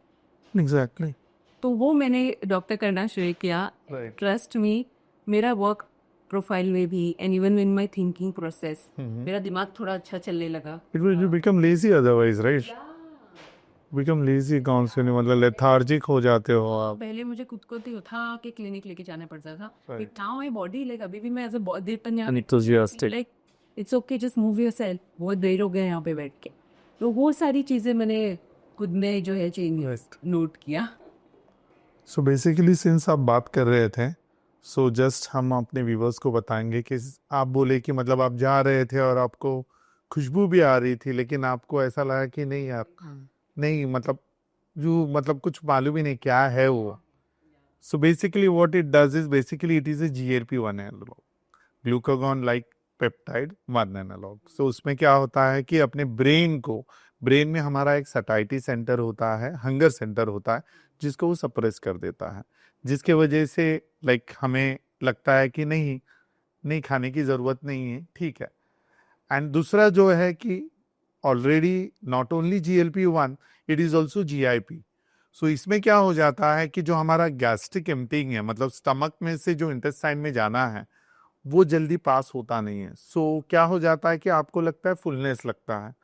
Exactly. तो वो मैंने डॉक्टर करना शुरू किया. ट्रस्ट मी, मेरा वर्क प्रोफाइल में भी and even in my thinking process मेरा दिमाग थोड़ा अच्छा चलने लगा. It will you become lazy otherwise, right? Become lazy constantly, मतलब lethargic हो जाते हो आप. पहले मुझे खुद को तो उठा के क्लिनिक लेके जाना पड़ता था. Right. But now my body like अभी भी मैं as a there Enthusiastic. Like it's okay just move yourself. बहुत देर हो गया यहाँ पे बैठ के. तो वो सारी चीजें मैंने खुद में जो है चेंज नोट किया. सो बेसिकली सिंस आप बात कर रहे थे, सो जस्ट हम अपने व्यूवर्स को बताएंगे कि आप बोले कि मतलब आप जा रहे थे और आपको खुशबू भी आ रही थी, लेकिन आपको ऐसा लगा कि नहीं यार, नहीं मतलब जो मतलब कुछ मालूम ही नहीं क्या है वो. So basically what it does is basically it is a GLP-1 analog, glucagon like peptide 1 analog. So उसमें क्या होता है कि अपने ब्रेन में हमारा एक सटाइटी सेंटर होता है, हंगर सेंटर होता है, जिसको वो सप्रेस कर देता है, जिसके वजह से लाइक हमें लगता है कि नहीं खाने की ज़रूरत नहीं है, ठीक है. एंड दूसरा जो है कि already not only GLP-1, it is also GIP. सो इसमें क्या हो जाता है कि जो हमारा गैस्ट्रिक एम्प्टिंग है, मतलब स्टमक में से जो इंटेस्टाइन में जाना है, वो जल्दी पास होता नहीं है. सो क्या हो जाता है कि आपको लगता है फुलनेस लगता है.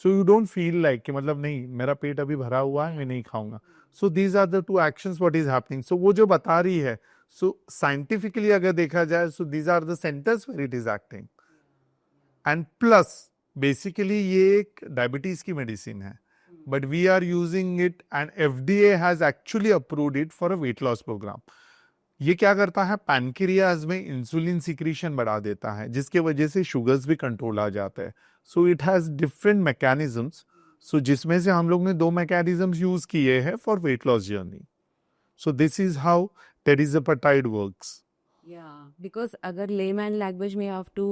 So you don't feel like कि मतलब नहीं मेरा पेट अभी भरा हुआ है, मैं नहीं खाऊंगा. So these are the two actions what is happening. So वो जो बता रही है, सो साइंटिफिकली अगर देखा जाए, so these are the centres where it is acting. And plus basically ये एक डायबिटीज की मेडिसिन है, but we are using it and FDA has actually approved it for a weight loss programme. ये क्या करता है, पैनक्रियाज में insulin secretion बढ़ा देता है, जिसके वजह से शुगर्स भी कंट्रोल आ जाते हैं. So it has different mechanisms. So जिसमें से हम लोग ने 2 मैकेनिज्म्स यूज किए हैं for weight loss journey. So this is how tirzepatide works. या बिकॉज अगर लेमैन लैंग्वेज में हैव टू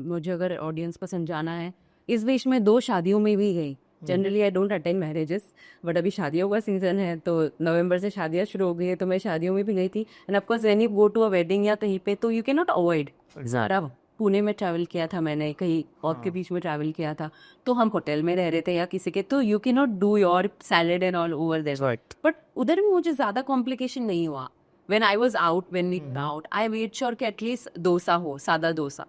मुझे अगर ऑडियंस को समझाना है, इस बीच में 2 शादियों में भी गई. Generally I don't attend marriages, but अभी शादियों का सीजन है तो नवंबर से शादियां शुरू हो गई है, तो मैं शादियों में भी गई थी. And of course when you go to a wedding या कहीं पे, तो यू कैन नॉट अवॉइड. ज़रा पुणे में ट्रैवल किया था मैंने, कहीं और के बीच में ट्रैवल किया था, तो हम होटल में रह रहे थे या किसी के, तो you can not do your salad and all over there. But उधर भी मुझे ज़्यादा कॉम्प्लिकेशन नहीं हुआ. When I was out, when we out, I made sure कि at डोसा हो, सादा डोसा.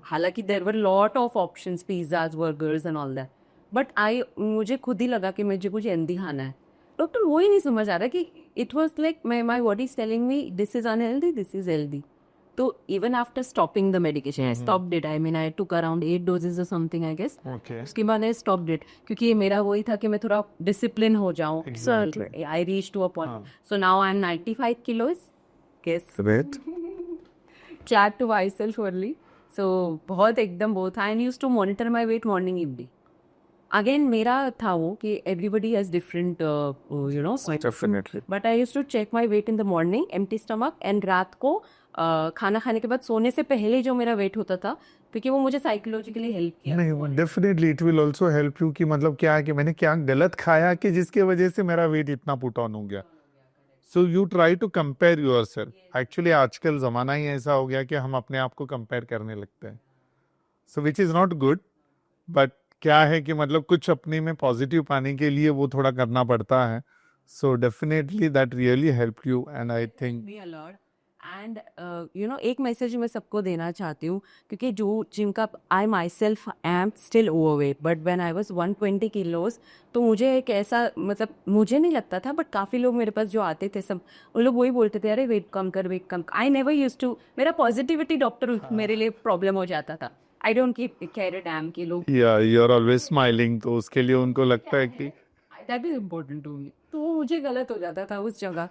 हालांकि there were lot of options, pizzas, burgers and all that. But मुझे खुद ही लगा कि मुझे कुछ हेल्दी खाना है. डॉक्टर वो ही नहीं समझ आ रहा कि it was like my body is telling me this is unhealthy, this is healthy. तो even after stopping the medication, I stopped it. I mean, I took around 8 doses or something, I guess. Okay. उसके बाद I stopped it क्योंकि ये मेरा वही था कि मैं थोड़ा डिसिप्लिन हो जाऊं. Exactly. So I reached to a point. So now I'm 95 kilos. Guess. Great. Chat to myself only. So बहुत एकदम वो था. And used to monitor my weight morning evening. Again मेरा था वो कि everybody has different Definitely. but I used to check my weight in the morning, empty stomach, and रात को खाना खाने के बाद सोने से पहले जो मेरा वेट होता था, क्योंकि वो मुझे साइकोलॉजिकली हेल्प किया. नहीं, definitely it will also help you कि मतलब क्या है कि मैंने क्या गलत खाया कि जिसके वजह से मेरा वेट इतना पुट ऑन हो गया. So you try to compare yourself. Actually आजकल ज़माना ही ऐसा हो गया कि हम अपने आप को कंपेयर करने लगते हैं, so which is not good. But क्या है कि मतलब कुछ अपने में पॉजिटिव पाने के लिए वो थोड़ा करना पड़ता है. So definitely that really help you. And I think and एक मैसेज मैं सबको देना चाहती हूँ, क्योंकि जो जिनका I myself am still overweight, but when I was 120 kilos, तो मुझे एक ऐसा मतलब मुझे नहीं लगता था, बट काफ़ी लोग मेरे पास जो आते थे, सब उन लोग वही बोलते थे, अरे वेट कम कर, वेट कम. आई नेवर यूज टू, मेरा पॉजिटिविटी डॉक्टर मेरे लिए प्रॉब्लम हो जाता था. I don't keep care a damn कि लोग या यू आर ऑलवेज स्माइलिंग, तो उसके लिए उनको लगता है कि that is important to me. तो वो मुझे गलत हो जाता था उस जगह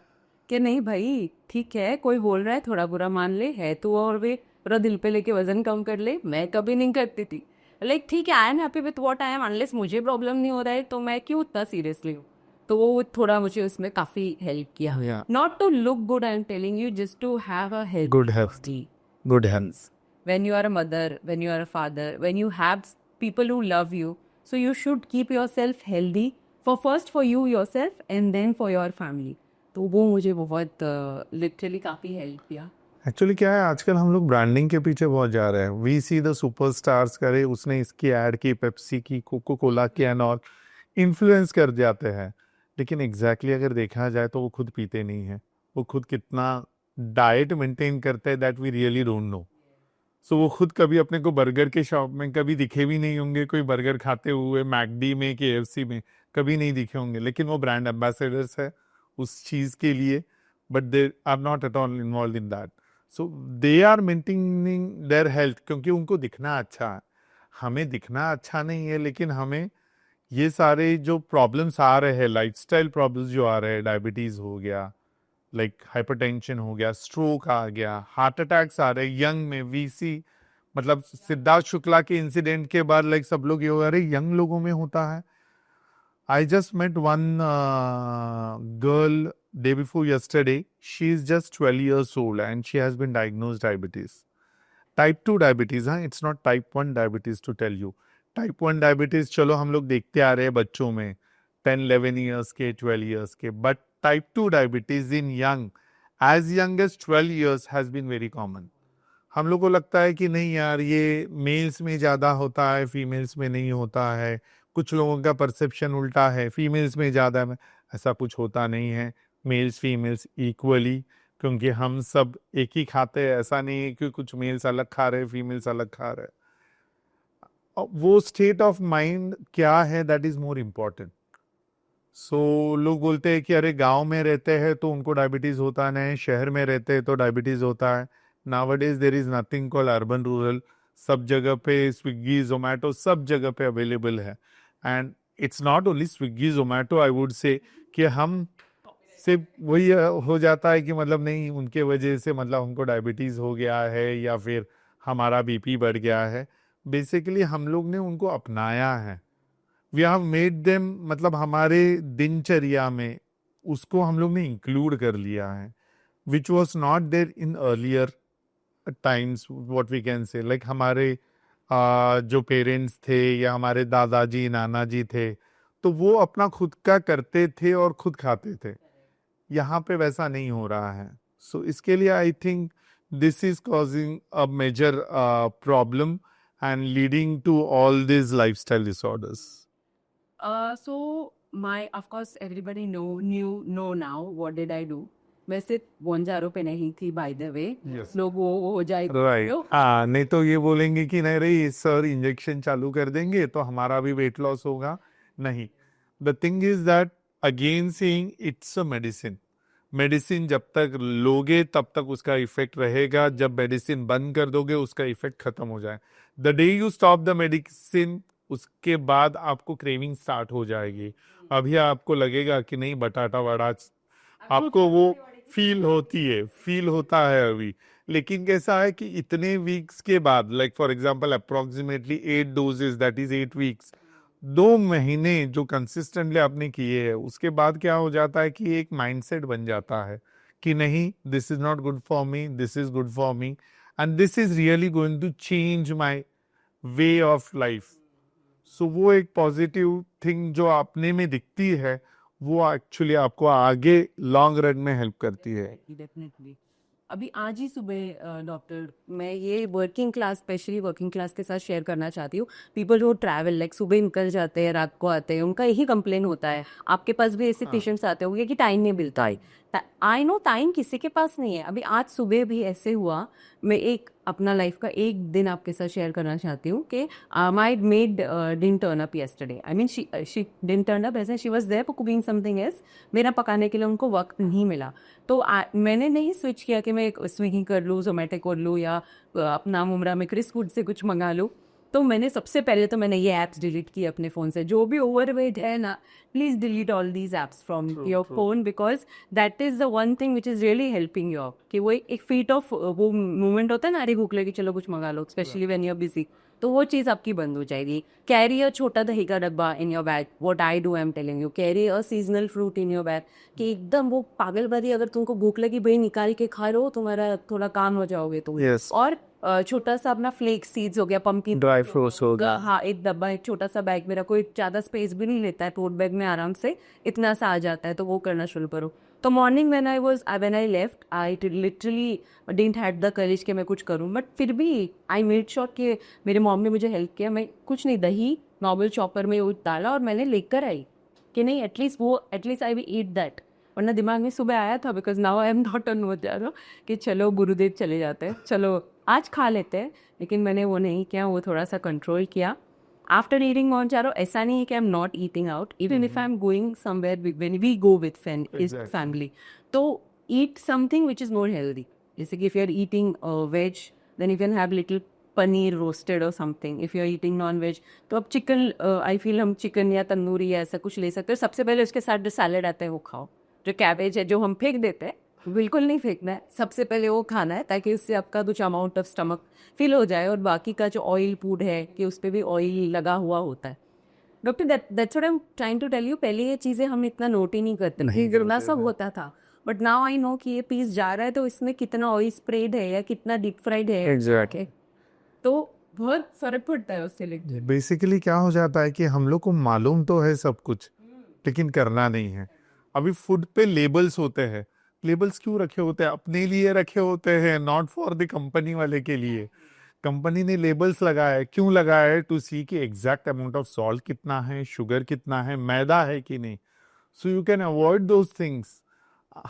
कि नहीं भाई ठीक है, कोई बोल रहा है थोड़ा बुरा मान ले, है तो और वे पूरा दिल पे लेके वजन कम कर ले. मैं कभी नहीं करती थी. लाइक ठीक है, I am happy with what I M, unless मुझे प्रॉब्लम नहीं हो रहा है तो मैं क्यों उतना सीरियसली हूँ. तो वो थोड़ा मुझे उसमें काफ़ी हेल्प किया. Yeah. Not to look good, I am telling you, just to have a health. Good health, good health. When you are a mother, when you are a father, when you have people who love you, so you should keep yourself healthy, first for you yourself and then for your family. तो वो मुझे बहुत literally काफ़ी help किया. Actually क्या है, आजकल हम लोग ब्रांडिंग के पीछे बहुत जा रहे हैं. वी सी द सुपरस्टार्स करे, उसने इसकी ऐड की, पेप्सी की, कोको कोला की एंड ऑल, इन्फ्लुएंस कर जाते हैं. लेकिन एग्जैक्टली अगर देखा जाए तो वो खुद पीते नहीं है. वो खुद कितना डाइट मेंटेन करते हैं, that we really don't know. So वो खुद कभी अपने को बर्गर के शॉप में कभी दिखे भी नहीं होंगे, कोई बर्गर खाते हुए मैकडी में, केएफसी में कभी नहीं दिखे होंगे, लेकिन वो ब्रांड एम्बेसडर्स है उस चीज़ के लिए, but they are not at all involve in that. So they are maintaining their health क्योंकि उनको दिखना अच्छा है. हमें दिखना अच्छा नहीं है, लेकिन हमें ये सारे जो प्रॉब्लम्स आ रहे हैं, लाइफस्टाइल प्रॉब्लम्स जो आ रहे हैं, डायबिटीज हो गया, लाइक हाइपरटेंशन हो गया, स्ट्रोक आ गया, हार्ट अटैक्स आ रहे हैं यंग में. वीसी मतलब सिद्धार्थ शुक्ला के इंसिडेंट के बाद लाइक सब लोग ये हो रहे यंग लोगों में होता है. I just met one girl day before yesterday. She is just 12 years old and she has been diagnosed diabetes. Type 2 diabetes, हाँ, it's not type 1 diabetes to tell you. Type 1 diabetes चलो हम लोग देखते आ रहे हैं बच्चों में 10, 11 years के, 12 years के, but type 2 diabetes in young, as young as 12 years has been very common. हम लोग को लगता है कि नहीं यार ये मेल्स में ज़्यादा होता है, फीमेल्स में नहीं होता है. कुछ लोगों का परसेप्शन उल्टा है, फीमेल्स में ज़्यादा है. ऐसा कुछ होता नहीं है, मेल्स फीमेल्स इक्वली, क्योंकि हम सब एक ही खाते हैं. ऐसा नहीं है कि कुछ मेल्स अलग खा रहे हैं, फीमेल्स अलग खा रहे हैं. वो स्टेट ऑफ माइंड क्या है, दैट इज़ मोर इम्पॉर्टेंट. सो लोग बोलते हैं कि अरे गांव में रहते हैं तो उनको डायबिटीज़ होता नहीं, शहर में रहते हैं तो डायबिटीज़ होता है. Nowadays there is nothing called urban rural. सब जगह पे स्विगी जोमेटो सब जगह पे अवेलेबल है. And it's not only Swiggy Zomato, I would say कि हम सिर्फ वही हो जाता है कि मतलब नहीं उनके वजह से मतलब हमको डायबिटीज़ हो गया है या फिर हमारा बीपी बढ़ गया है. बेसिकली हम लोग ने उनको अपनाया है. वी हैव मेड देम, मतलब हमारे दिनचर्या में उसको हम लोग ने इंक्लूड कर लिया है, which was not there in earlier times. What we can say like हमारे जो पेरेंट्स थे या हमारे दादाजी नाना जी थे तो वो अपना खुद का करते थे और खुद खाते थे. यहाँ पे वैसा नहीं हो रहा है. सो इसके लिए I think this is causing a major problem and leading to all this lifestyle disorders. So of course everybody know now what did I do. मैं सिर्फ बोंजारो पे नहीं थी, बाय द वे. Yes. लोग वो हो जाए राइट. हाँ, नहीं तो ये बोलेंगे कि नहीं रही सर इंजेक्शन चालू कर देंगे तो हमारा भी वेट लॉस होगा. नहीं, the thing is that again saying it's a medicine. Medicine जब तक लोगे तब तक उसका इफेक्ट रहेगा. जब मेडिसिन बंद कर दोगे उसका इफेक्ट खत्म हो जाए. The day you stop the medicine उसके बाद आपको क्रेविंग स्टार्ट हो जाएगी. अभी आपको लगेगा कि नहीं बटाटा वड़ा, आपको वो फील होता है अभी. लेकिन कैसा है कि इतने वीक्स के बाद, like for example approximately 8 doses, that is 8 weeks, 2 महीने जो कंसिस्टेंटली आपने किए हैं, उसके बाद क्या हो जाता है कि एक माइंडसेट बन जाता है कि नहीं, this is not good for me, this is good for me, and this is really going to change my way of life. So वो एक पॉजिटिव थिंग जो आपने में दिखती है वो एक्चुअली आपको आगे लॉन्ग रन में हेल्प करती है. डेफिनेटली. अभी आज ही सुबह डॉक्टर, मैं ये working class, specially working class के साथ शेयर करना चाहती हूँ. पीपल जो ट्रैवल लाइक सुबह निकल जाते हैं, रात को आते हैं, उनका यही कंप्लेन होता है. आपके पास भी ऐसे पेशेंट्स आते होंगे कि टाइम नहीं मिलता है. आई नो टाइम किसी के पास नहीं है. अभी आज सुबह भी ऐसे हुआ. मैं एक अपना लाइफ का एक दिन आपके साथ शेयर करना चाहती हूँ कि my maid didn't turn up yesterday. I mean she didn't turn up as she was there for cooking something else. मेरा पकाने के लिए उनको वक्त नहीं मिला. तो मैंने नहीं स्विच किया कि मैं स्विगी कर लूँ, जोमेटो कर लूँ या अपना मुमरा में क्रिस फूड से कुछ मंगा लूँ. तो मैंने सबसे पहले तो मैंने ये ऐप्स डिलीट की अपने फ़ोन से. जो भी ओवरवेट है ना, please delete all these apps from your phone, because that is the one thing which is really helping you. कि वो एक फीट ऑफ वो मूवमेंट होता है ना, अरे भूख लगी चलो कुछ मंगा लो, specially when you are busy. तो वो चीज़ आपकी बंद हो जाएगी. कैरी अ छोटा दही का डब्बा in your bag. What I do, I am telling you, carry a seasonal fruit in your bag. कि एकदम वो पागल भरी, अगर तुमको भूख लगी भाई निकाल के खा लो, तुम्हारा थोड़ा काम हो जाओगे तुम. Yes. और छोटा सा अपना फ्लेक सीड्स हो गया, पंपकिन ड्राई फ्रूट्स हो गया. हाँ, एक डब्बा, एक छोटा सा बैग. मेरा कोई ज़्यादा स्पेस भी नहीं लेता है, टोट बैग में आराम से इतना सा आ जाता है. तो वो करना शुरू करो. तो morning when I left, I literally didn't had the courage कि मैं कुछ करूँ. बट फिर भी आई मेड श्योर कि मेरे मॉम ने मुझे हेल्प किया. मैं कुछ नहीं, दही नॉर्मल चॉपर में वो डाला और मैंने लेकर आई कि नहीं at least I will eat that. वरना दिमाग में सुबह आया था, because now I am not on वो जा रहा कि चलो गुरुदेव चले जाते हैं, चलो आज खा लेते हैं, लेकिन मैंने वो नहीं किया, वो थोड़ा सा कंट्रोल किया. आफ्टर ईटिंग मोनजारो ऐसा नहीं है कि I am not eating out, even if I am going somewhere when we go with Exactly. Family, तो eat something which is more healthy. जैसे कि if you are eating veg, then you can have little paneer roasted और something. If you are eating non veg, तो अब chicken, I feel हम chicken या तंदूरी या ऐसा कुछ ले सकते हो. सबसे पहले उसके साथ जो सैलेड आता है वो खाओ. जो कैबेज है जो हम फेंक देते हैं, बिल्कुल नहीं फेंकना है, सबसे पहले वो खाना है, ताकि उससे आपका कुछ अमाउंट ऑफ स्टमक फिल हो जाए. और बाकी का जो ऑयल फूड है कि उस पर भी ऑयल लगा हुआ होता है. Doctor, that's what I am trying to tell you. पहले ये चीज़ें हम इतना नोट ही नहीं करते, गिरना सब होता था. बट नाउ आई नो कि ये पीस जा रहा है तो इसमें कितना ऑयल स्प्रेड है या कितना डीप फ्राइड है. Exactly. तो बहुत फर्क पड़ता है उससे. लेकिन बेसिकली क्या हो जाता है कि हम लोग को मालूम तो है सब कुछ, लेकिन करना नहीं है. अभी फूड पे लेबल्स होते हैं. लेबल्स क्यों रखे होते हैं? अपने लिए रखे होते हैं, नॉट फॉर द कंपनी वाले के लिए. कंपनी ने लेबल्स लगाया है, क्यों लगाया है? टू सी कि एग्जैक्ट अमाउंट ऑफ सॉल्ट कितना है, शुगर कितना है, मैदा है कि नहीं. So you can avoid those things.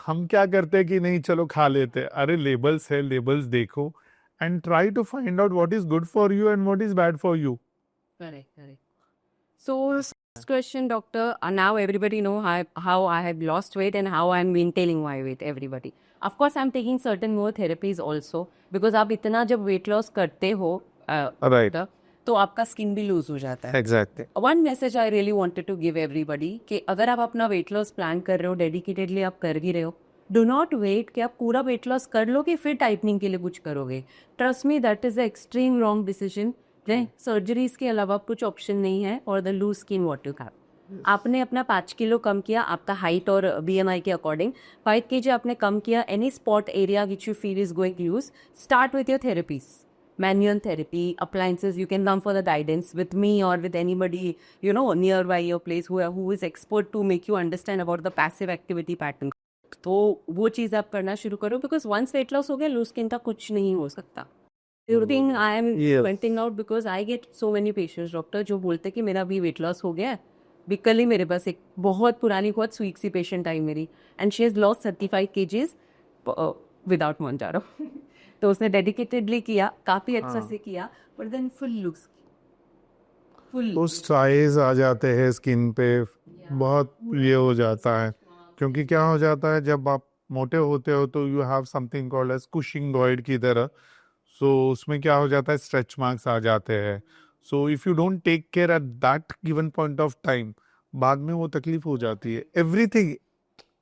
हम क्या करते हैं कि नहीं चलो खा लेते. अरे लेबल्स है, लेबल्स देखो and try to find out what is good for you and what is bad for you. correct. So first question, doctor, now everybody know how I have lost weight and how I am maintaining my weight. Everybody, of course, I am taking certain more therapies also, because आप इतना जब weight loss करते हो, Right. doctor, तो आपका skin भी loose हो जाता है. Exactly. One message I really wanted to give everybody, कि अगर आप अपना वेट लॉस प्लान कर रहे हो, डेडिकेटेडली आप कर भी रहे हो, डो नॉट वेट कि आप पूरा वेट लॉस कर लो कि फिर टाइटनिंग के लिए कुछ करोगे. Trust me, that is the extreme wrong decision. Surgeries के अलावा कुछ ऑप्शन नहीं है for the loose skin what you have. आपने अपना 5 किलो कम किया, आपका हाइट और BMI के अकॉर्डिंग 5 kg आपने कम किया. Any spot area which you feel is going loose, start with your therapies. Manual therapy, appliances, you can come for the guidance with me or with anybody, nearby your place who is expert to make you understand about the passive activity pattern. तो वो चीज़ आप करना शुरू करो, because once weight loss हो गया, loose skin का कुछ नहीं हो सकता. Thing I am pointing out because I get so many patients, doctor, जो बोलते कि मेरा भी वेट लॉस हो गया है. कल ही मेरे पास एक बहुत पुरानी, बहुत स्वीट सी पेशेंट आई मेरी, and she has lost 35 kgs without Mounjaro. तो उसने डेडिकेटेडली किया, काफ़ी अच्छा से किया, but then full looks, full तो स्ट्राइज आ जाते हैं स्किन पे, बहुत ये हो जाता है. क्योंकि क्या हो जाता है, जब आप मोटे होते हो तो you have something called as cushingoid की तरह. सो उसमें क्या हो जाता है, स्ट्रेच मार्क्स आ जाते हैं. So if you don't take care at that given point of time, बाद में वो तकलीफ हो जाती है. Everything,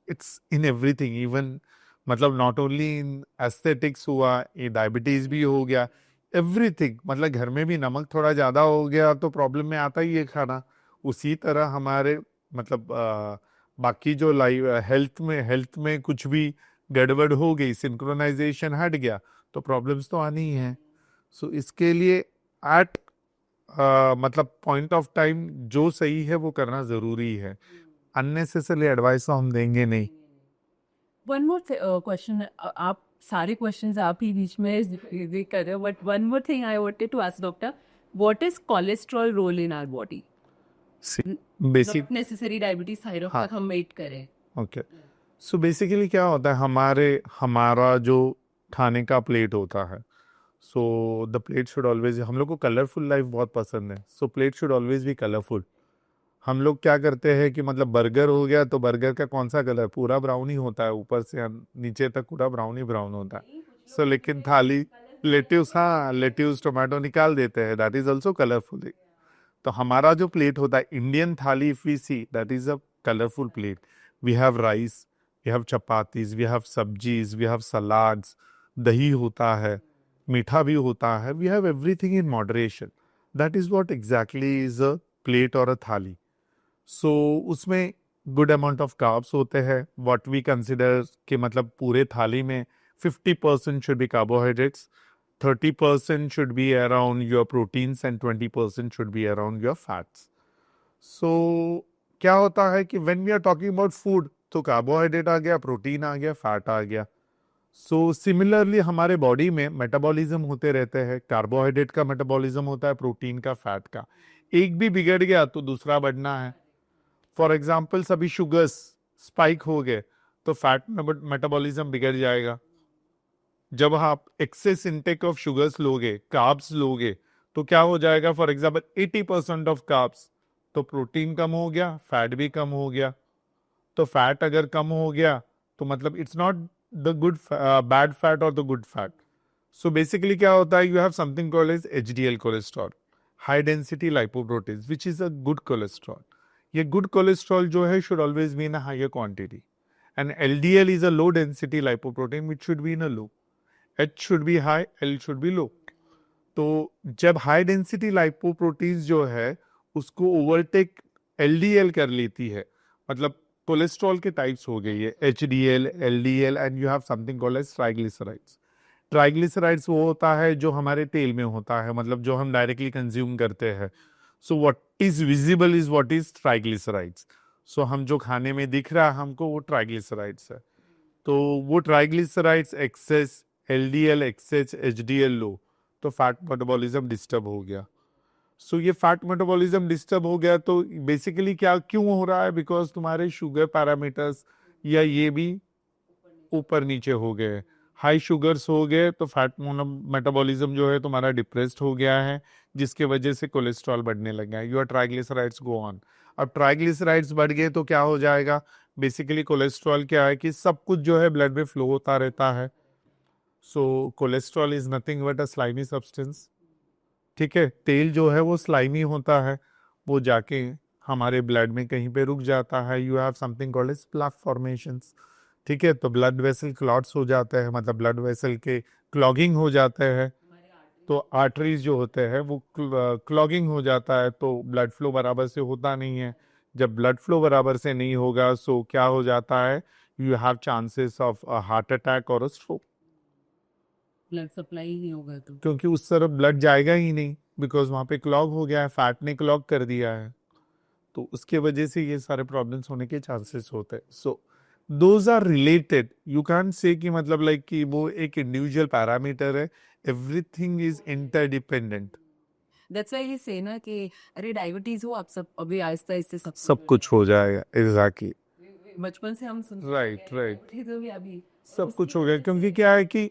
it's in everything, even मतलब नॉट ओनली इन एस्थेटिक्स हुआ, ये डायबिटीज भी हो गया, एवरीथिंग. मतलब घर में भी नमक थोड़ा ज्यादा हो गया तो प्रॉब्लम में आता ही है खाना. उसी तरह हमारे मतलब बाकी जो लाइफ हेल्थ में कुछ भी गड़बड़ हो गई, सिंक्रोनाइजेशन हट गया, तो प्रॉब्लम्स तो आनी ही है. सो इसके लिए एट मतलब पॉइंट ऑफ टाइम जो सही है वो करना जरूरी है. अननेसेसरी एडवाइस तो हम देंगे नहीं. वन मोर क्वेश्चन, आप सारे क्वेश्चंस आप ही बीच में ये कर रहे हो, but one more thing I wanted to ask doctor, what is cholesterol role in our body? Basic necessary diabetes thyroid तक हम वेट करें. ओके. सो बेसिकली क्या होता है, हमारा जो खाने का प्लेट होता है, so the plate should always, हम लोग को कलरफुल लाइफ बहुत पसंद है, so plate should always be colourful. हम लोग क्या करते हैं कि मतलब बर्गर हो गया तो बर्गर का कौन सा कलर, पूरा ब्राउन ही होता है, ऊपर से नीचे तक पूरा ब्राउन ही ब्राउन होता है. सो लेकिन थाली लेट्यूस, हाँ लेट्यूस टोमेटो निकाल देते हैं, दैट इज ऑल्सो कलरफुल. तो हमारा जो प्लेट होता है Indian thali, if we see, that is a colourful plate. We have rice, we have chapatis, we have sabzis, we have salads, दही होता है, मीठा भी होता है, we have everything in moderation. That is what exactly is a plate और a थाली. सो उसमें गुड अमाउंट ऑफ कार्ब्स होते हैं, व्हाट वी कंसिडर कि मतलब पूरे थाली में 50% should be carbohydrates, 30% should be around your proteins and 20% should be around your fats. So क्या होता है कि when we are talking about food, तो कार्बोहाइड्रेट आ गया, प्रोटीन आ गया, फैट आ गया. सो सिमिलरली हमारे बॉडी में मेटाबॉलिज्म होते रहते हैं. कार्बोहाइड्रेट का मेटाबॉलिज्म होता है, प्रोटीन का, फैट का. एक भी बिगड़ गया तो दूसरा बढ़ना है. फॉर एग्जाम्पल सभी शुगर्स स्पाइक हो गए तो फैट मेटाबॉलिज्म बिगड़ जाएगा. जब आप एक्सेस इंटेक ऑफ शुगर्स लोगे, कार्ब्स लोगे, तो क्या हो जाएगा? फॉर एग्जाम्पल 80% ऑफ कार्ब्स, तो प्रोटीन कम हो गया, फैट भी कम हो गया। तो फैट अगर कम हो गया तो मतलब it's not the good bad fat और the good fat. So basically क्या होता है, you have something called as HDL cholesterol, high density lipoproteins, which is a good cholesterol. ये गुड कोलेस्ट्रॉल जो है should always be in a higher quantity, and LDL is a low density lipoprotein which should be in a low. H should be high, L should be low. तो जब high density lipoproteins जो है उसको overtake LDL कर लेती है, मतलब cholesterol के टाइप्स हो गई है, HDL, LDL, and you have something called as triglycerides. Triglycerides वो होता है जो हमारे तेल में होता है, मतलब जो हम डायरेक्टली कंज्यूम करते हैं। So what is visible is what is triglycerides. So हम जो खाने में दिख रहा है हमको, वो ट्राइग्लिसराइड्स है। तो वो triglycerides excess, LDL excess, HDL low, तो फैट मेटाबॉलिज्म डिस्टर्ब हो गया। सो ये फैट मेटाबॉलिज्म डिस्टर्ब हो गया तो बेसिकली क्या क्यों हो रहा है? बिकॉज तुम्हारे शुगर पैरामीटर्स या ये भी ऊपर नीचे हो गए, हाई शुगर्स हो गए, तो फैट मेटाबॉलिज्म जो है तुम्हारा डिप्रेस्ड हो गया है, जिसके वजह से कोलेस्ट्रॉल बढ़ने लग गया, योर ट्राइग्लिसराइड्स गो ऑन। अब ट्राइग्लिसराइड्स बढ़ गए तो क्या हो जाएगा? बेसिकली कोलेस्ट्रॉल क्या है कि सब कुछ जो है ब्लड में फ्लो होता रहता है। So cholesterol is nothing but a slimy substance. ठीक है, तेल जो है वो स्लाइमी होता है, वो जाके हमारे ब्लड में कहीं पे रुक जाता है, you have something called as plaque formations. ठीक है, तो ब्लड वेसल क्लॉट्स हो जाते हैं, मतलब ब्लड वेसल के क्लॉगिंग हो जाते हैं, तो आर्टरीज जो होते हैं वो क्लॉगिंग हो जाता है, तो ब्लड फ्लो बराबर से होता नहीं है। जब ब्लड फ्लो बराबर से नहीं होगा, सो क्या हो जाता है, you have chances of heart attack और स्ट्रोक, ब्लड सप्लाई ही नहीं होगा तो। क्योंकि उस तरफ ब्लड जाएगा ही नहीं, बिकॉज वहां पे क्लॉग हो गया है, फैट ने क्लॉग कर दिया है, तो उसके वजह से ये सारे प्रॉब्लम्स होने के चांसेस होते हैं। So those are related, you can say कि मतलब लाइक कि वो एक इंडिविजुअल पैरामीटर है, everything is interdependent. That's why he says ना कि अरे डायबिटीज हो, आप सब अभी आहिस्ता आहिस्ता सब कुछ हो जाएगा, एग्जैक्टली, बचपन से हम सुनते राइट राइट, थे तो भी अभी सब कुछ हो गया। क्योंकि क्या है कि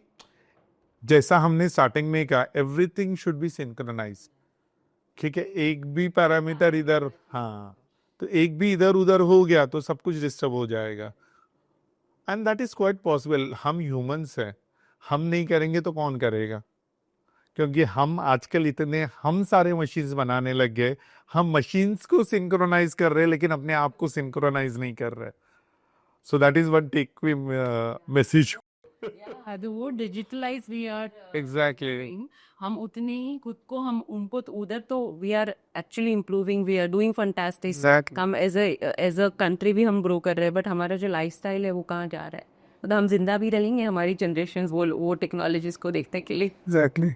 जैसा हमने स्टार्टिंग में कहा, एवरीथिंग शुड बी सिंक्रोनाइज। ठीक है, एक भी पैरामीटर इधर, हाँ, तो एक भी इधर उधर हो गया तो सब कुछ डिस्टर्ब हो जाएगा, and that is quite possible. हम ह्यूमंस हैं, हम नहीं करेंगे तो कौन करेगा? क्योंकि हम आजकल इतने हम सारे मशीन्स बनाने लग गए, हम मशीन्स को सिंक्रोनाइज कर रहे हैं लेकिन अपने आप को सिंक्रोनाइज नहीं कर रहे। So that is one take message. the more digitalized we are exactly, हम उतने ही खुद को हम उनको तो उधर तो we are actually improving, we are doing fantastic. Exactly. हम एज अ कंट्री भी हम ग्रो कर रहे हैं, बट हमारा जो लाइफस्टाइल है वो कहाँ जा रहा है? मतलब हम जिंदा भी रहेंगे, हमारी जनरेशन वो टेक्नोलॉजीज को देखने के लिए। Exactly,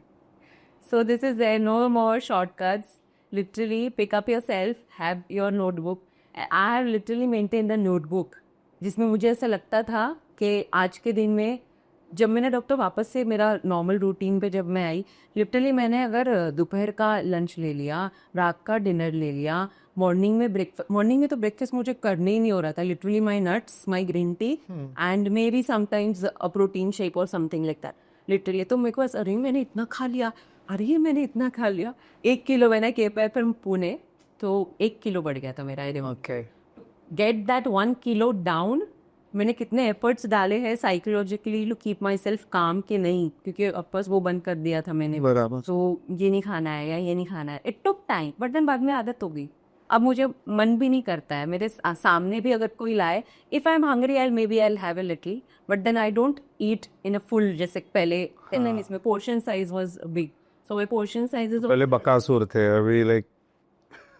So this is there, no more shortcuts. Literally pick up yourself, have your notebook. I have literally maintained a notebook जिसमें मुझे ऐसा लगता था कि आज के दिन में जब मैंने डॉक्टर वापस से मेरा नॉर्मल रूटीन पे जब मैं आई, लिटरली मैंने अगर दोपहर का लंच ले लिया, रात का डिनर ले लिया, मॉर्निंग में तो ब्रेकफास्ट मुझे करने ही नहीं हो रहा था, literally my nuts, my green T and may be sometimes a protein shake और समथिंग लाइक दैट। लिटरली तो मेरे को ऐसा, अरे मैंने इतना खा लिया, अरे मैंने इतना खा लिया। 1 किलो मैंने के पे फिर पुणे, तो 1 किलो बढ़ गया था मेरा दिमाग। Okay, get that 1 kilo down. मैंने कितने एफर्ट्स डाले हैं psychologically to keep my self काम के नहीं, क्योंकि वापस वो बंद कर दिया था मैंने, बराबर। तो ये नहीं खाना है या ये नहीं खाना है। It took time, but then बाद में आदत हो गई। अब मुझे मन भी नहीं करता है, मेरे सामने भी अगर कोई लाए, if I am hungry I may be I have a little, but then I don't eat in a full, जैसे पहले इसमें portion size was big, so my portion size is, पहले बकासुर थे, अभी लाइक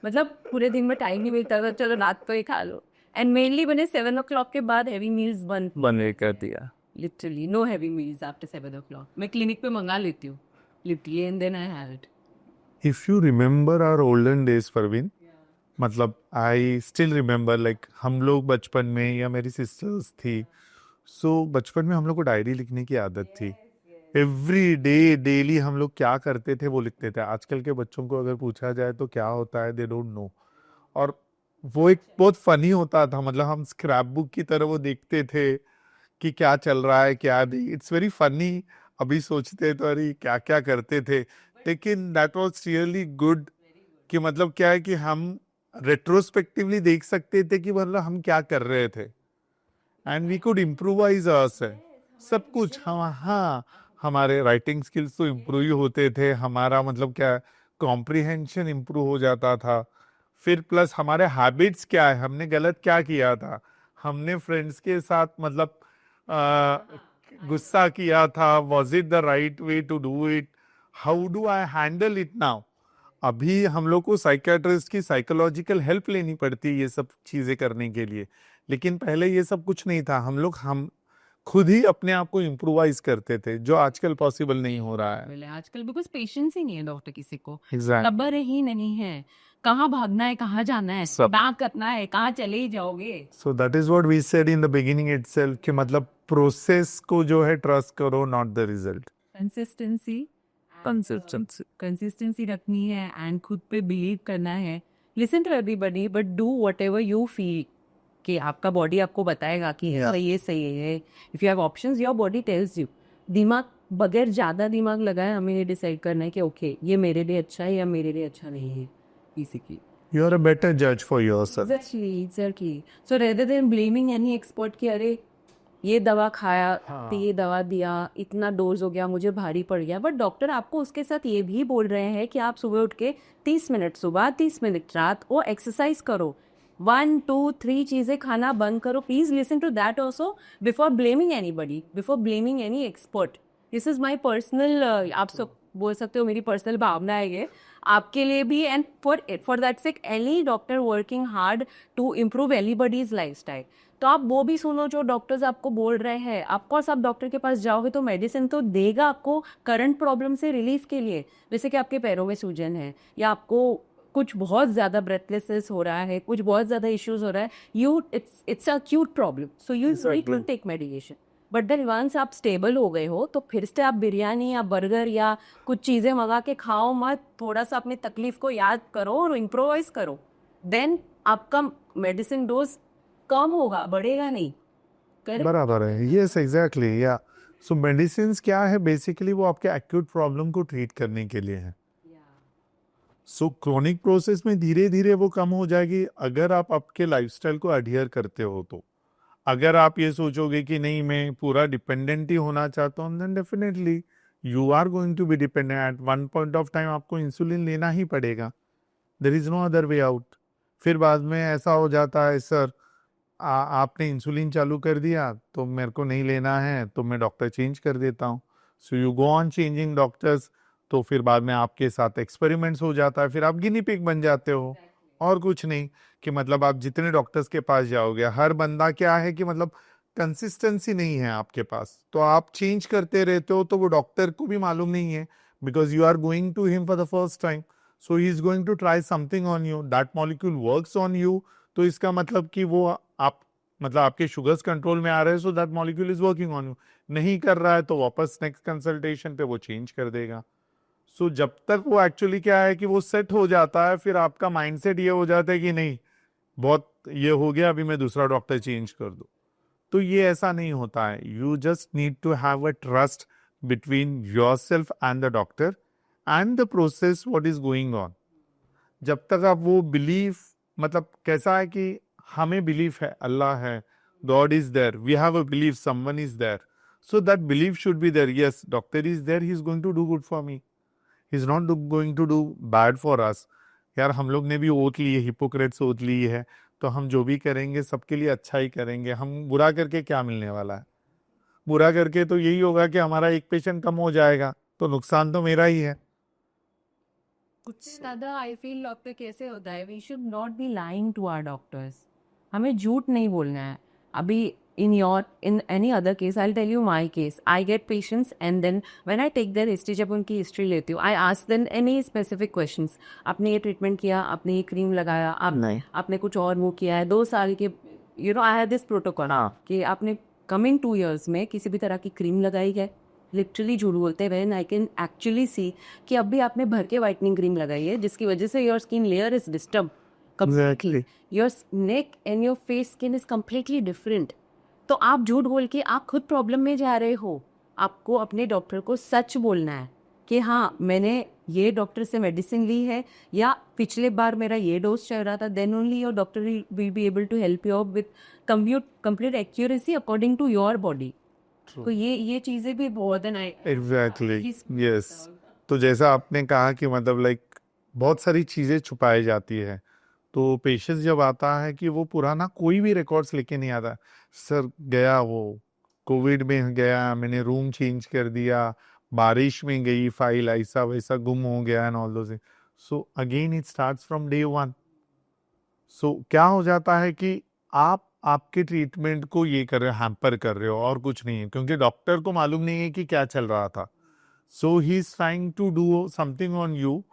मतलब पूरे दिन में टाइम नहीं मिलता था, चलो रात को ही खा लो। एंड मेनली मैंने 7 o'clock के बाद हैवी मील्स बंद, बने कर दिया। Literally no heavy meals after 7 o'clock। मैं क्लिनिक पे मंगा लेती हूँ literally, and then I have it. If you remember our olden days Parveen, मतलब आई स्टिल रिमेंबर, लाइक हम लोग बचपन में, या मेरी सिस्टर्स थी, सो बचपन में हम लोग को डायरी लिखने की आदत थी। एवरी डे डेली हम लोग क्या करते थे वो लिखते थे। आजकल के बच्चों को अगर पूछा जाए तो क्या होता है, दे डोंट नो। और वो एक बहुत फनी होता था, मतलब हम स्क्रैप बुक की तरह वो देखते थे कि क्या चल रहा है क्या नहीं। इट्स वेरी फनी अभी सोचते तो अरे क्या क्या करते थे, लेकिन दैट वाज रियली गुड कि मतलब क्या है कि हम रेट्रोस्पेक्टिवली देख सकते थे कि मतलब हम क्या कर रहे थे, and we could improvise ourselves सब कुछ। हाँ, हमारे राइटिंग स्किल्स तो इम्प्रूव ही होते थे, हमारा मतलब क्या कॉम्प्रिहेंशन इम्प्रूव हो जाता था। फिर प्लस हमारे हैबिट्स क्या है, हमने गलत क्या किया था, हमने फ्रेंड्स के साथ मतलब आ, गुस्सा किया था, was it the right way to do it, how do I handle it now. अभी हम लोग को साइकियाट्रिस्ट की साइकोलॉजिकल हेल्प लेनी पड़ती है ये सब चीजें करने के लिए, लेकिन पहले ये सब कुछ नहीं था, हम खुद ही अपने आप को इम्प्रोवाइज करते थे, जो आजकल पॉसिबल नहीं हो रहा है। बोले आजकल बिकॉज पेशेंस ही नहीं है डॉक्टर किसी को, एग्जैक्ट सब्र ही नहीं है, कहाँ भागना है कहाँ जाना है, सब। बैक करना है कहाँ चले ही जाओगे। So that is what we said in the beginning itself कि मतलब प्रोसेस को जो है ट्रस्ट करो, not the result. Consistency consistency रखनी है एंड खुद पे बिलीव करना है। Listen to everybody but do whatever you feel कि आपका बॉडी आपको बताएगा कि Yeah. सही है। If you have options your body tells you. दिमाग बगैर ज़्यादा दिमाग लगाए हमें ये डिसाइड करना है कि ओके ये मेरे लिए अच्छा है या मेरे लिए अच्छा नहीं है basically. You are a better जज for yourself. Exactly. So rather than blaming any expert कि अरे ये दवा खाया हाँ। तो ये दवा दिया इतना डोज हो गया मुझे भारी पड़ गया, बट डॉक्टर आपको उसके साथ ये भी बोल रहे हैं कि आप सुबह उठ के 30 मिनट सुबह 30 मिनट रात वो एक्सरसाइज करो, 1 2 3 चीज़ें खाना बंद करो। Please listen to that also before blaming anybody, before blaming any expert. This is my personal, आप सब बोल सकते हो मेरी पर्सनल भावना है ये आपके लिए भी, and for that sake any doctor working hard to improve anybody's lifestyle. तो आप वो भी सुनो जो डॉक्टर्स आपको बोल रहे हैं। ऑफकोर्स आप डॉक्टर के पास जाओगे तो मेडिसिन तो देगा आपको करंट प्रॉब्लम से रिलीफ के लिए, जैसे कि आपके पैरों में सूजन है या आपको कुछ बहुत ज़्यादा ब्रेथलेसनेस हो रहा है, कुछ बहुत ज़्यादा इश्यूज हो रहा है, it's a acute problem, so you need to take medication. But then once आप स्टेबल हो गए हो तो फिर से आप बिरयानी या बर्गर या कुछ चीज़ें मंगा के खाओ मत, थोड़ा सा अपनी तकलीफ को याद करो और इम्प्रोवाइज करो, देन आपका मेडिसिन डोज कम होगा, बढ़ेगा नहीं। करेक्ट। बराबर है, यस एग्जैक्टली। या सो मेडिसिन क्या है, बेसिकली वो आपके एक्यूट प्रॉब्लम को ट्रीट करने के लिए है। सो क्रोनिक प्रोसेस में धीरे धीरे वो कम हो जाएगी अगर आप आपके लाइफस्टाइल को अडियर करते हो तो। अगर आप ये सोचोगे कि नहीं मैं पूरा डिपेंडेंट ही होना चाहता हूँ, then definitely you are going to be dependent. At one point of time आपको इंसुलिन लेना ही पड़ेगा, there is no other way out. फिर बाद में ऐसा हो जाता है सर आपने इंसुलिन चालू कर दिया तो मेरे को नहीं लेना है तो मैं डॉक्टर चेंज कर देता हूँ। So you go on changing doctors, तो फिर बाद में आपके साथ एक्सपेरिमेंट्स हो जाता है, फिर आप गिनी पिग बन जाते हो। और कुछ नहीं कि मतलब आप जितने डॉक्टर्स के पास जाओगे, हर बंदा क्या है कि मतलब कंसिस्टेंसी नहीं है आपके पास, तो आप चेंज करते रहते हो, तो वो डॉक्टर को भी मालूम नहीं है because you are going to him for the first time, so he is going to try something on you, that molecule works on you, तो इसका मतलब कि वो आप मतलब आपके शुगर्स कंट्रोल में आ रहे हैं, so that molecule is working on you. नहीं कर रहा है तो वापस नेक्स्ट कंसल्टेशन पे वो चेंज कर देगा। सो जब तक वो एक्चुअली क्या है कि वो सेट हो जाता है, फिर आपका माइंडसेट ये हो जाता है कि नहीं बहुत ये हो गया, अभी मैं दूसरा डॉक्टर चेंज कर दूं, तो ये ऐसा नहीं होता है। You just need to have a trust between yourself and the doctor and the process what is going on. जब तक आप वो बिलीफ, मतलब कैसा है कि हमें बिलीफ है अल्लाह है, God is there, we have a belief someone is there, so that belief should be there, yes doctor is there, he is going to do good for me, he is not going to do bad for us. यार हम लोग ने भी oath ली है, Hippocrates oath ली है, तो हम जो भी करेंगे सबके लिए अच्छा ही करेंगे। हम बुरा करके क्या मिलने वाला है? बुरा करके तो यही होगा कि हमारा एक पेशेंट कम हो जाएगा, तो नुकसान तो मेरा ही है। कुछ दादा आई फील डॉक्टर कैसे होता है, we should not be lying to our doctors, हमें झूठ नहीं बोलना है। अभी in any other case I'll tell you my case, I get patients and then when I take their history, जब उनकी हिस्ट्री लेती हूँ I ask them any specific questions, आपने ये ट्रीटमेंट किया, आपने ये क्रीम लगाया, आपने कुछ और वो किया है 2 साल के, you know I have this protocol कि आपने कमिंग 2 years में किसी भी तरह की क्रीम लगाई है, लिटरली झूठ बोलते हैं when I can actually see कि अब भी आपने भर के वाइटनिंग क्रीम लगाई है जिसकी वजह से your skin layer is disturb completely, your neck and your face skin is completely different। तो आप झूठ बोल के आप खुद प्रॉब्लम में जा रहे हो, आपको अपने डॉक्टर को सच बोलना है कि हाँ मैंने ये डॉक्टर से मेडिसिन ली है या पिछले बार मेरा ये डोज चल रहा था, then only your doctor will be able to help you with complete accuracy according to your body. तो ये चीज़ें भी बहुत है ना. Exactly, yes. तो जैसा आपने कहा कि मतलब लाइक बहुत सारी चीज़ें छुपाई जाती है, तो पेशेंट जब आता है कि वो पुराना कोई भी रिकॉर्ड्स लेके नहीं आता. सर गया वो कोविड में गया, मैंने रूम चेंज कर दिया, बारिश में गई फाइल, ऐसा वैसा गुम हो गया and all those. So again it starts from day one. सो क्या हो जाता है कि आप आपके ट्रीटमेंट को ये कर रहे हो, हैम्पर कर रहे हो और कुछ नहीं है, क्योंकि डॉक्टर को मालूम नहीं है कि क्या चल रहा था. So he is trying to do something on you.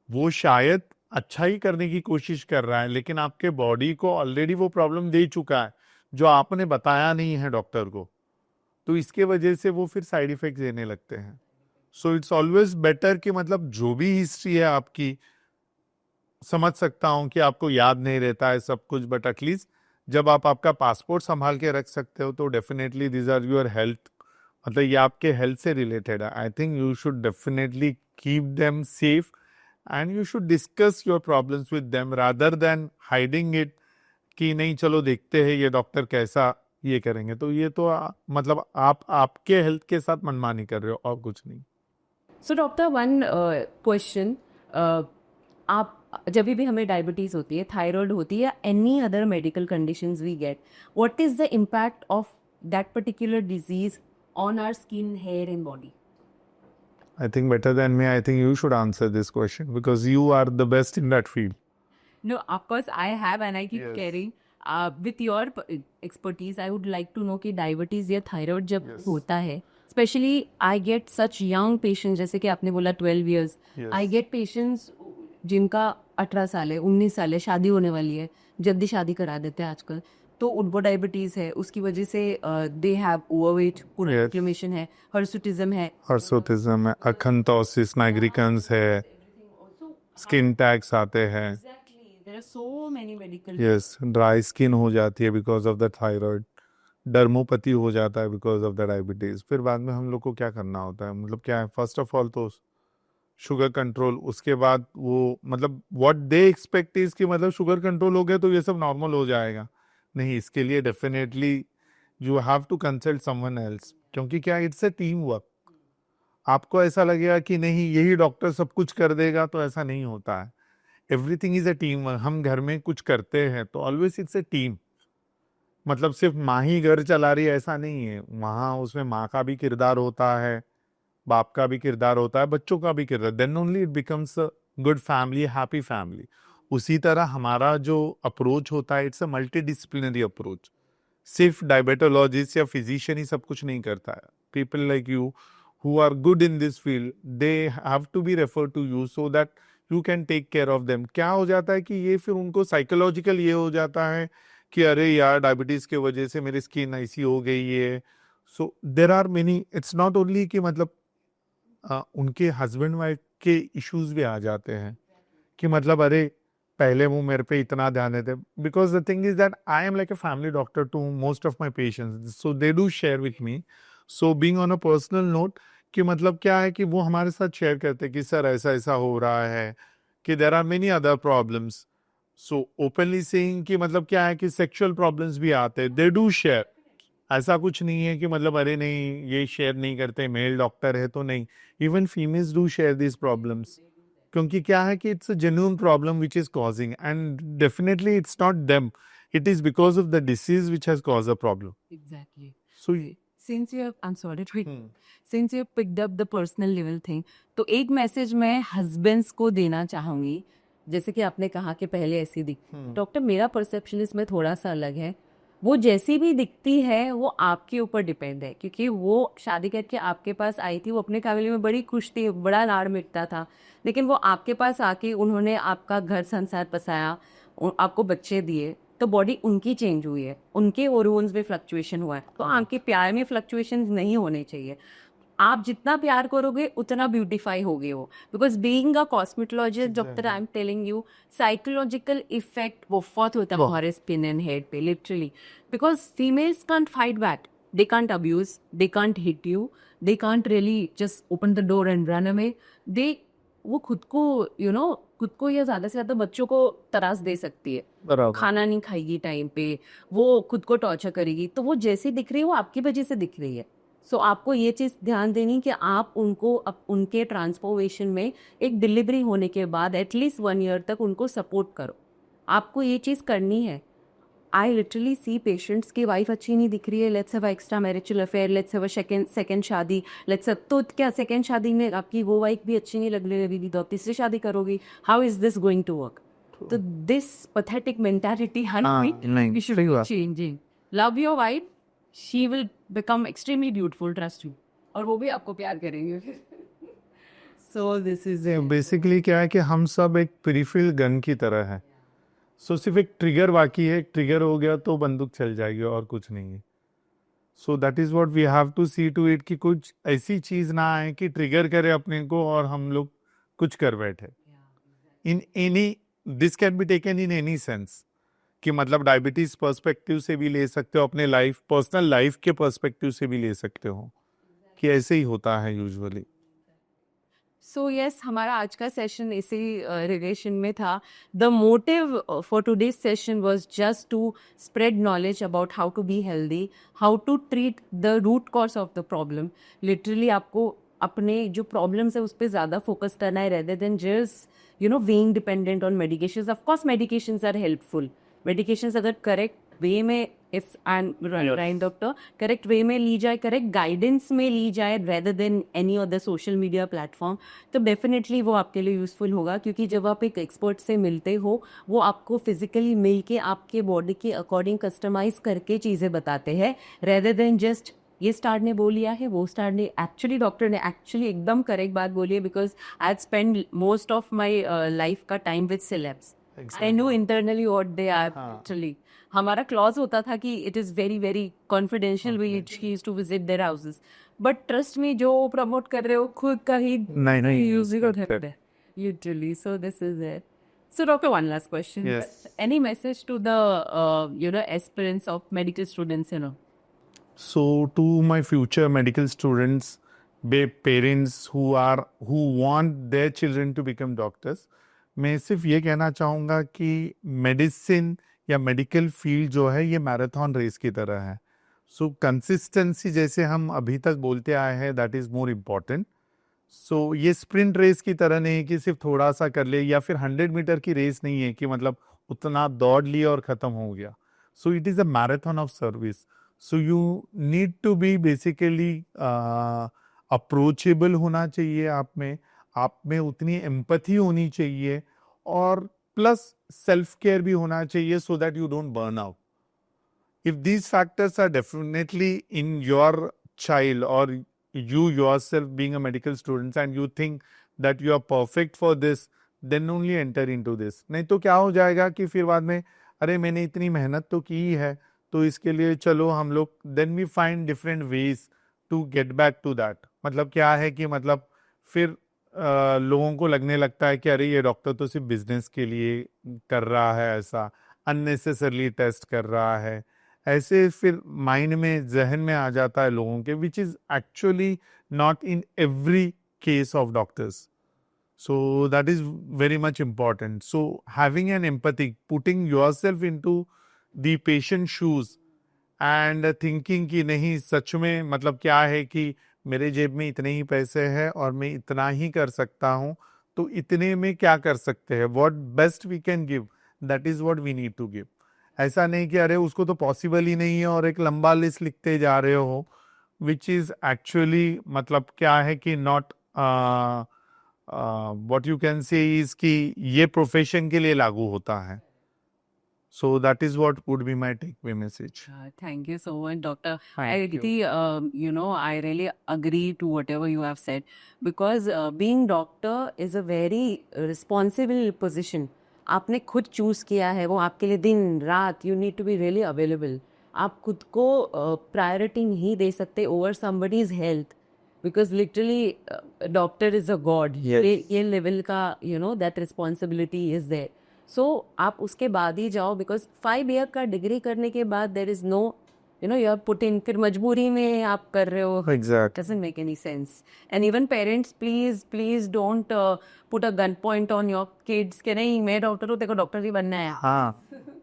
वो शायद अच्छा ही करने की कोशिश कर रहा है, लेकिन आपके बॉडी को ऑलरेडी वो प्रॉब्लम दे चुका है जो आपने बताया नहीं है डॉक्टर को. तो इसके वजह से वो फिर साइड इफेक्ट देने लगते हैं. सो इट्स ऑलवेज बेटर कि मतलब जो भी हिस्ट्री है आपकी, समझ सकता हूँ कि आपको याद नहीं रहता है सब कुछ, बट एटलीस्ट जब आप आपका पासपोर्ट संभाल के रख सकते हो तो definitely this are your health, मतलब ये आपके हेल्थ से रिलेटेड है. I think you should definitely keep them safe and you should discuss your problems with them rather than hiding it कि नहीं चलो देखते हैं ये डॉक्टर कैसा ये करेंगे. तो ये तो मतलब आप आपके हेल्थ के साथ मनमानी कर रहे हो और कुछ नहीं. सो डॉक्टर वन क्वेश्चन, आप जब भी हमें डायबिटीज़ होती है, थायराइड होती है या any other medical conditions we get, what is the impact of that particular disease on our skin, hair and body? I think better than me, I think you should answer this question because you are the best in that field. No, of course I have and I keep Yes. carrying. With your expertise, I would like to know कि diabetes या thyroid जब Yes. होता है, specially I get such young patients, जैसे कि आपने बोला 12 years, Yes. I get patients जिनका 18 साल है, 19 साल है, शादी होने वाली है, जल्दी शादी करा देते हैं आजकल, तो उनको डायबिटीज़ है, उसकी वजह से they have overweight, Yes. Inflammation है, हर्सुटिज्म है. हर्सोटिज्म है, अखंतोसिस नाइग्रिकन्स है, स्किन टैग्स आते हैं. Exactly. There are so many medical. Yes, dry skin हो जाती है बिकॉज ऑफ द थायराइड, डर्मोपैथी हो जाता है बिकॉज ऑफ द डायबिटीज. फिर बाद में हम लोग को क्या करना होता है, मतलब क्या है, फर्स्ट ऑफ ऑल तो शुगर कंट्रोल, उसके बाद वो मतलब व्हाट दे एक्सपेक्ट इज कि मतलब शुगर कंट्रोल हो गया तो ये सब नॉर्मल हो जाएगा. नहीं, इसके लिए definitely you have to consult someone else, क्योंकि क्या इट्स अ टीम वर्क. आपको ऐसा लगेगा कि नहीं यही डॉक्टर सब कुछ कर देगा, तो ऐसा नहीं होता है. Everything is a team work. हम घर में कुछ करते हैं तो ऑलवेज इट्स अ टीम. मतलब सिर्फ माँ ही घर चला रही है ऐसा नहीं है, वहाँ उसमें माँ का भी किरदार होता है, बाप का भी किरदार होता है, बच्चों का भी किरदार. Then only it becomes a good family, happy family. उसी तरह हमारा जो अप्रोच होता है, it's a multi disciplinary approach. सिर्फ डायबिटोलॉजिस्ट या फिजिशियन ही सब कुछ नहीं करता है. People like you who are good in this field, they have to be referred to you so that you can take care of them. क्या हो जाता है कि ये फिर उनको साइकोलॉजिकल ये हो जाता है कि अरे यार डायबिटीज के वजह से मेरी स्किन ऐसी हो गई है. So there are many, it's not only कि मतलब उनके हस्बैंड वाइफ के इश्यूज भी आ जाते हैं कि मतलब अरे पहले वो मेरे पे इतना ध्यान देते. Because the thing is that I am like a family doctor to most of my patients, so they do share with me. So being on a personal note कि मतलब क्या है कि वो हमारे साथ शेयर करते हैं कि सर ऐसा ऐसा हो रहा है, कि there are many other problems. So openly saying कि मतलब क्या है कि सेक्सुअल प्रॉब्लम्स भी आते हैं, दे डू शेयर. ऐसा कुछ नहीं है कि मतलब अरे नहीं ये शेयर नहीं करते, मेल डॉक्टर है तो नहीं. Even females do share this problems, क्योंकि क्या है कि it's a genuine problem which is causing, and definitely it's not them, it is because of the disease which has cause a problem. Exactly. So Since you have, I'm sorry to since you have picked up the personal level thing, तो एक message मैं husbands को देना चाहूँगी. जैसे कि आपने कहा कि पहले ऐसी दिखती, डॉक्टर मेरा परसेप्शन इसमें थोड़ा सा अलग है. वो जैसी भी दिखती है वो आपके ऊपर डिपेंड है, क्योंकि वो शादी करके आपके पास आई थी, वो अपने फैमिली में बड़ी खुश थी, बड़ा लाड़ मिटता था, लेकिन वो आपके पास आके उन्होंने आपका घर संसार बसाया, आपको बच्चे दिए, तो बॉडी उनकी चेंज हुई है, उनके हॉर्मोन्स में फ्लक्चुएशन हुआ है. तो आपके प्यार में फ्लक्चुएशन नहीं होने चाहिए. आप जितना प्यार करोगे उतना ब्यूटीफाई होगे वो. Because being a cosmetologist doctor, I am telling you, psychological effect बहुत होता है हमारे स्किन एंड हेड पे, literally. Because females can't fight back. they can't abuse, they can't hit you, they can't really just open the door and run away. वो खुद को खुद को या ज़्यादा से ज़्यादा बच्चों को त्रास दे सकती है, बराबर। खाना नहीं खाएगी टाइम पे, वो खुद को टॉर्चर करेगी, तो वो जैसी दिख रही है वो आपकी वजह से दिख रही है. सो आपको ये चीज़ ध्यान देनी कि आप उनको उनके ट्रांसफॉर्मेशन में एक डिलीवरी होने के बाद एटलीस्ट 1 ईयर तक उनको सपोर्ट करो. आपको ये चीज़ करनी है. आई लिटरली सी पेशेंट्स की वाइफ अच्छी नहीं दिख रही है, let's have extra marital affair, let's have second शादी, तो क्या सेकंड शादी में आपकी वो वाइफ भी अच्छी नहीं लग रही है, तो तीसरी शादी करोगी. How is this going to work? तो दिस पैथेटिक मेंटालिटी नहीं, सही बात। Changing. Love your wife, she will become extremely beautiful, trust you, और वो भी आपको प्यार करेंगे. सो दिस इज बेसिकली क्या है कि हम सब एक पेरिफेरल गन की तरह है. सो सिर्फ एक ट्रिगर बाकी है, ट्रिगर हो गया तो बंदूक चल जाएगी और कुछ नहीं है. So that is what we have to see to it कि कुछ ऐसी चीज ना आए कि ट्रिगर करे अपने को और हम लोग कुछ कर बैठे. In any this can be taken in any sense कि मतलब डायबिटीज पर्सपेक्टिव से भी ले सकते हो, अपने लाइफ पर्सनल लाइफ के पर्सपेक्टिव से भी ले सकते हो, कि ऐसे ही होता है यूजुअली. सो यस, हमारा आज का सेशन इसी रिलेशन में था. The motive for today's session was just to spread knowledge about how to be healthy, how to treat the root cause of the problem. Literally आपको अपने जो प्रॉब्लम्स है उस पर ज़्यादा फोकस करना है, rather than just being dependent on medications. Of course medications are helpful. Medications अगर करेक्ट वे में, if right doctor, correct way में ली जाए, करेक्ट गाइडेंस में ली जाए, rather than any other social media platform, तो डेफिनेटली वो आपके लिए यूज़फुल होगा. क्योंकि जब आप एक एक्सपर्ट से मिलते हो, वो आपको फिजिकली मिल के आपके बॉडी के अकॉर्डिंग कस्टमाइज करके चीज़ें बताते हैं, रेदर देन जस्ट ये स्टार ने बोल लिया है, वो स्टार ने. एक्चुअली डॉक्टर ने एक्चुअली एकदम करेक्ट बात बोली है, because I have spend most of my life का time with celebs. I know internally what they are actually. हमारा क्लॉज होता था कि it is very very confidential, we used to visit their houses. But trust में जो promote कर रहे हो खुद का ही नहीं यूजिंग है literally. So this is it. So doctor, one last question. Yes. Any message to the aspirants of medical students, So to my future medical students, parents who want their children to become doctors, मैं सिर्फ ये कहना चाहूँगा कि medicine या medical field जो है ये मैराथन रेस की तरह है. सो कंसिस्टेंसी जैसे हम अभी तक बोलते आए हैं, दैट इज़ मोर इम्पॉर्टेंट. सो ये स्प्रिंट रेस की तरह नहीं है कि सिर्फ थोड़ा सा कर ले, या फिर 100 मीटर की रेस नहीं है कि मतलब उतना दौड़ लिया और ख़त्म हो गया. So it is a marathon of service. So you need to be basically approachable होना चाहिए आप में उतनी एम्पैथी होनी चाहिए, और प्लस सेल्फ केयर भी होना चाहिए, so that you don't burn out. If these factors are definitely in your child, or you yourself being a medical student, and you think that you are perfect for this, then only enter into this. नहीं तो क्या हो जाएगा कि फिर बाद में अरे मैंने इतनी मेहनत तो की है, तो इसके लिए चलो हम लोग, then we find different ways to get back to that. मतलब क्या है कि मतलब फिर लोगों को लगने लगता है कि अरे ये डॉक्टर तो सिर्फ बिजनेस के लिए कर रहा है, ऐसा अननेसेसरली टेस्ट कर रहा है, ऐसे फिर माइंड में जहन में आ जाता है लोगों के, which is actually not in every case of doctors. So that is very much important. So having an empathy, putting yourself into the patient shoes and thinking कि नहीं सच में मतलब क्या है कि मेरे जेब में इतने ही पैसे हैं और मैं इतना ही कर सकता हूँ, तो इतने में क्या कर सकते हैं, what best we can give, that is what we need to give. ऐसा नहीं कि अरे उसको तो पॉसिबल ही नहीं है और एक लंबा लिस्ट लिखते जा रहे हो, विच इज एक्चुअली मतलब क्या है कि नॉट व्हाट यू कैन से इज कि ये प्रोफेशन के लिए लागू होता है. So that is what would be my takeaway message. Thank you so much, Doctor. Thank I really, I really agree to whatever you have said, because being doctor is a very responsible position. आपने खुद choose किया है, वो आपके लिए दिन रात, you need to be really available. आप खुद को प्रायोरिटी नहीं दे सकते over somebody's health, because literally doctor is a god. ये लेवल का that responsibility is there. सो आप उसके बाद ही जाओ, बिकॉज 5 ईयर का डिग्री करने के बाद there is no you are put in, फिर मजबूरी में आप कर रहे हो. Exactly. Doesn't make any sense. And even parents, please don't put a gun point on your kids कि नहीं मैं डॉक्टर हूँ, तेरे को डॉक्टर ही बनना है. हाँ,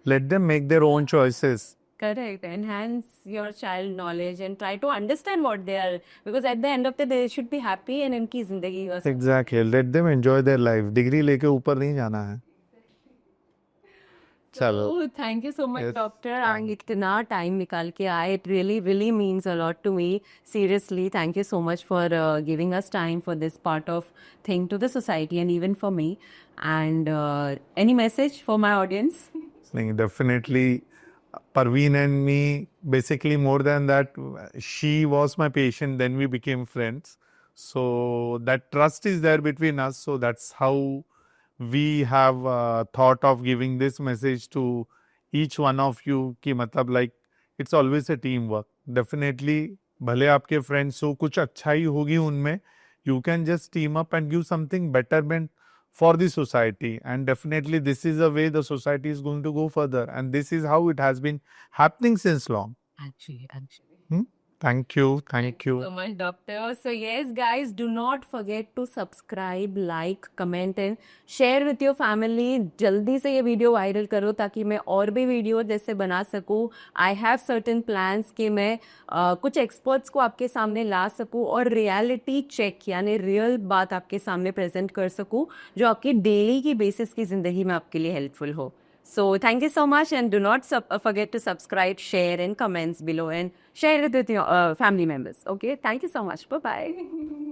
let them make their own choices. Correct. Enhance your child knowledge and try to understand what they are, because at the end of the day they should be happy and इनकी जिंदगी बस. Exactly. Let them enjoy their life. Degree लेके ऊपर नहीं जाना है. चलो. Oh, thank you so much, Yes. doctor. And इतना time निकाल के आए, it really means a lot to me. Seriously, thank you so much for giving us time for this part of thing to the society and even for me. And any message for my audience? नहीं, definitely. Parveen and me, basically more than that, she was my patient, then we became friends. So that trust is there between us. So that's how we have thought of giving this message to each one of you कि मतलब like it's always a teamwork. Definitely, भले आपके friends हो, कुछ अच्छाई होगी उनमें, you can just team up and give something betterment for the society, and definitely this is the way the society is going to go further, and this is how it has been happening since long. Actually. Thank you So much, doctor. So yes, guys, do not forget to subscribe, like, comment and share with your family. जल्दी से ये video viral करो ताकि मैं और भी video जैसे बना सकूँ. I have certain plans कि मैं कुछ एक्सपर्ट्स को आपके सामने ला सकूँ और रियलिटी चेक यानी रियल बात आपके सामने प्रेजेंट कर सकूँ जो आपकी डेली की बेसिस की ज़िंदगी में आपके लिए हेल्पफुल हो. So thank you so much, and do not forget to subscribe, share and comments below and share it with your family members. Okay, thank you so much. Bye bye.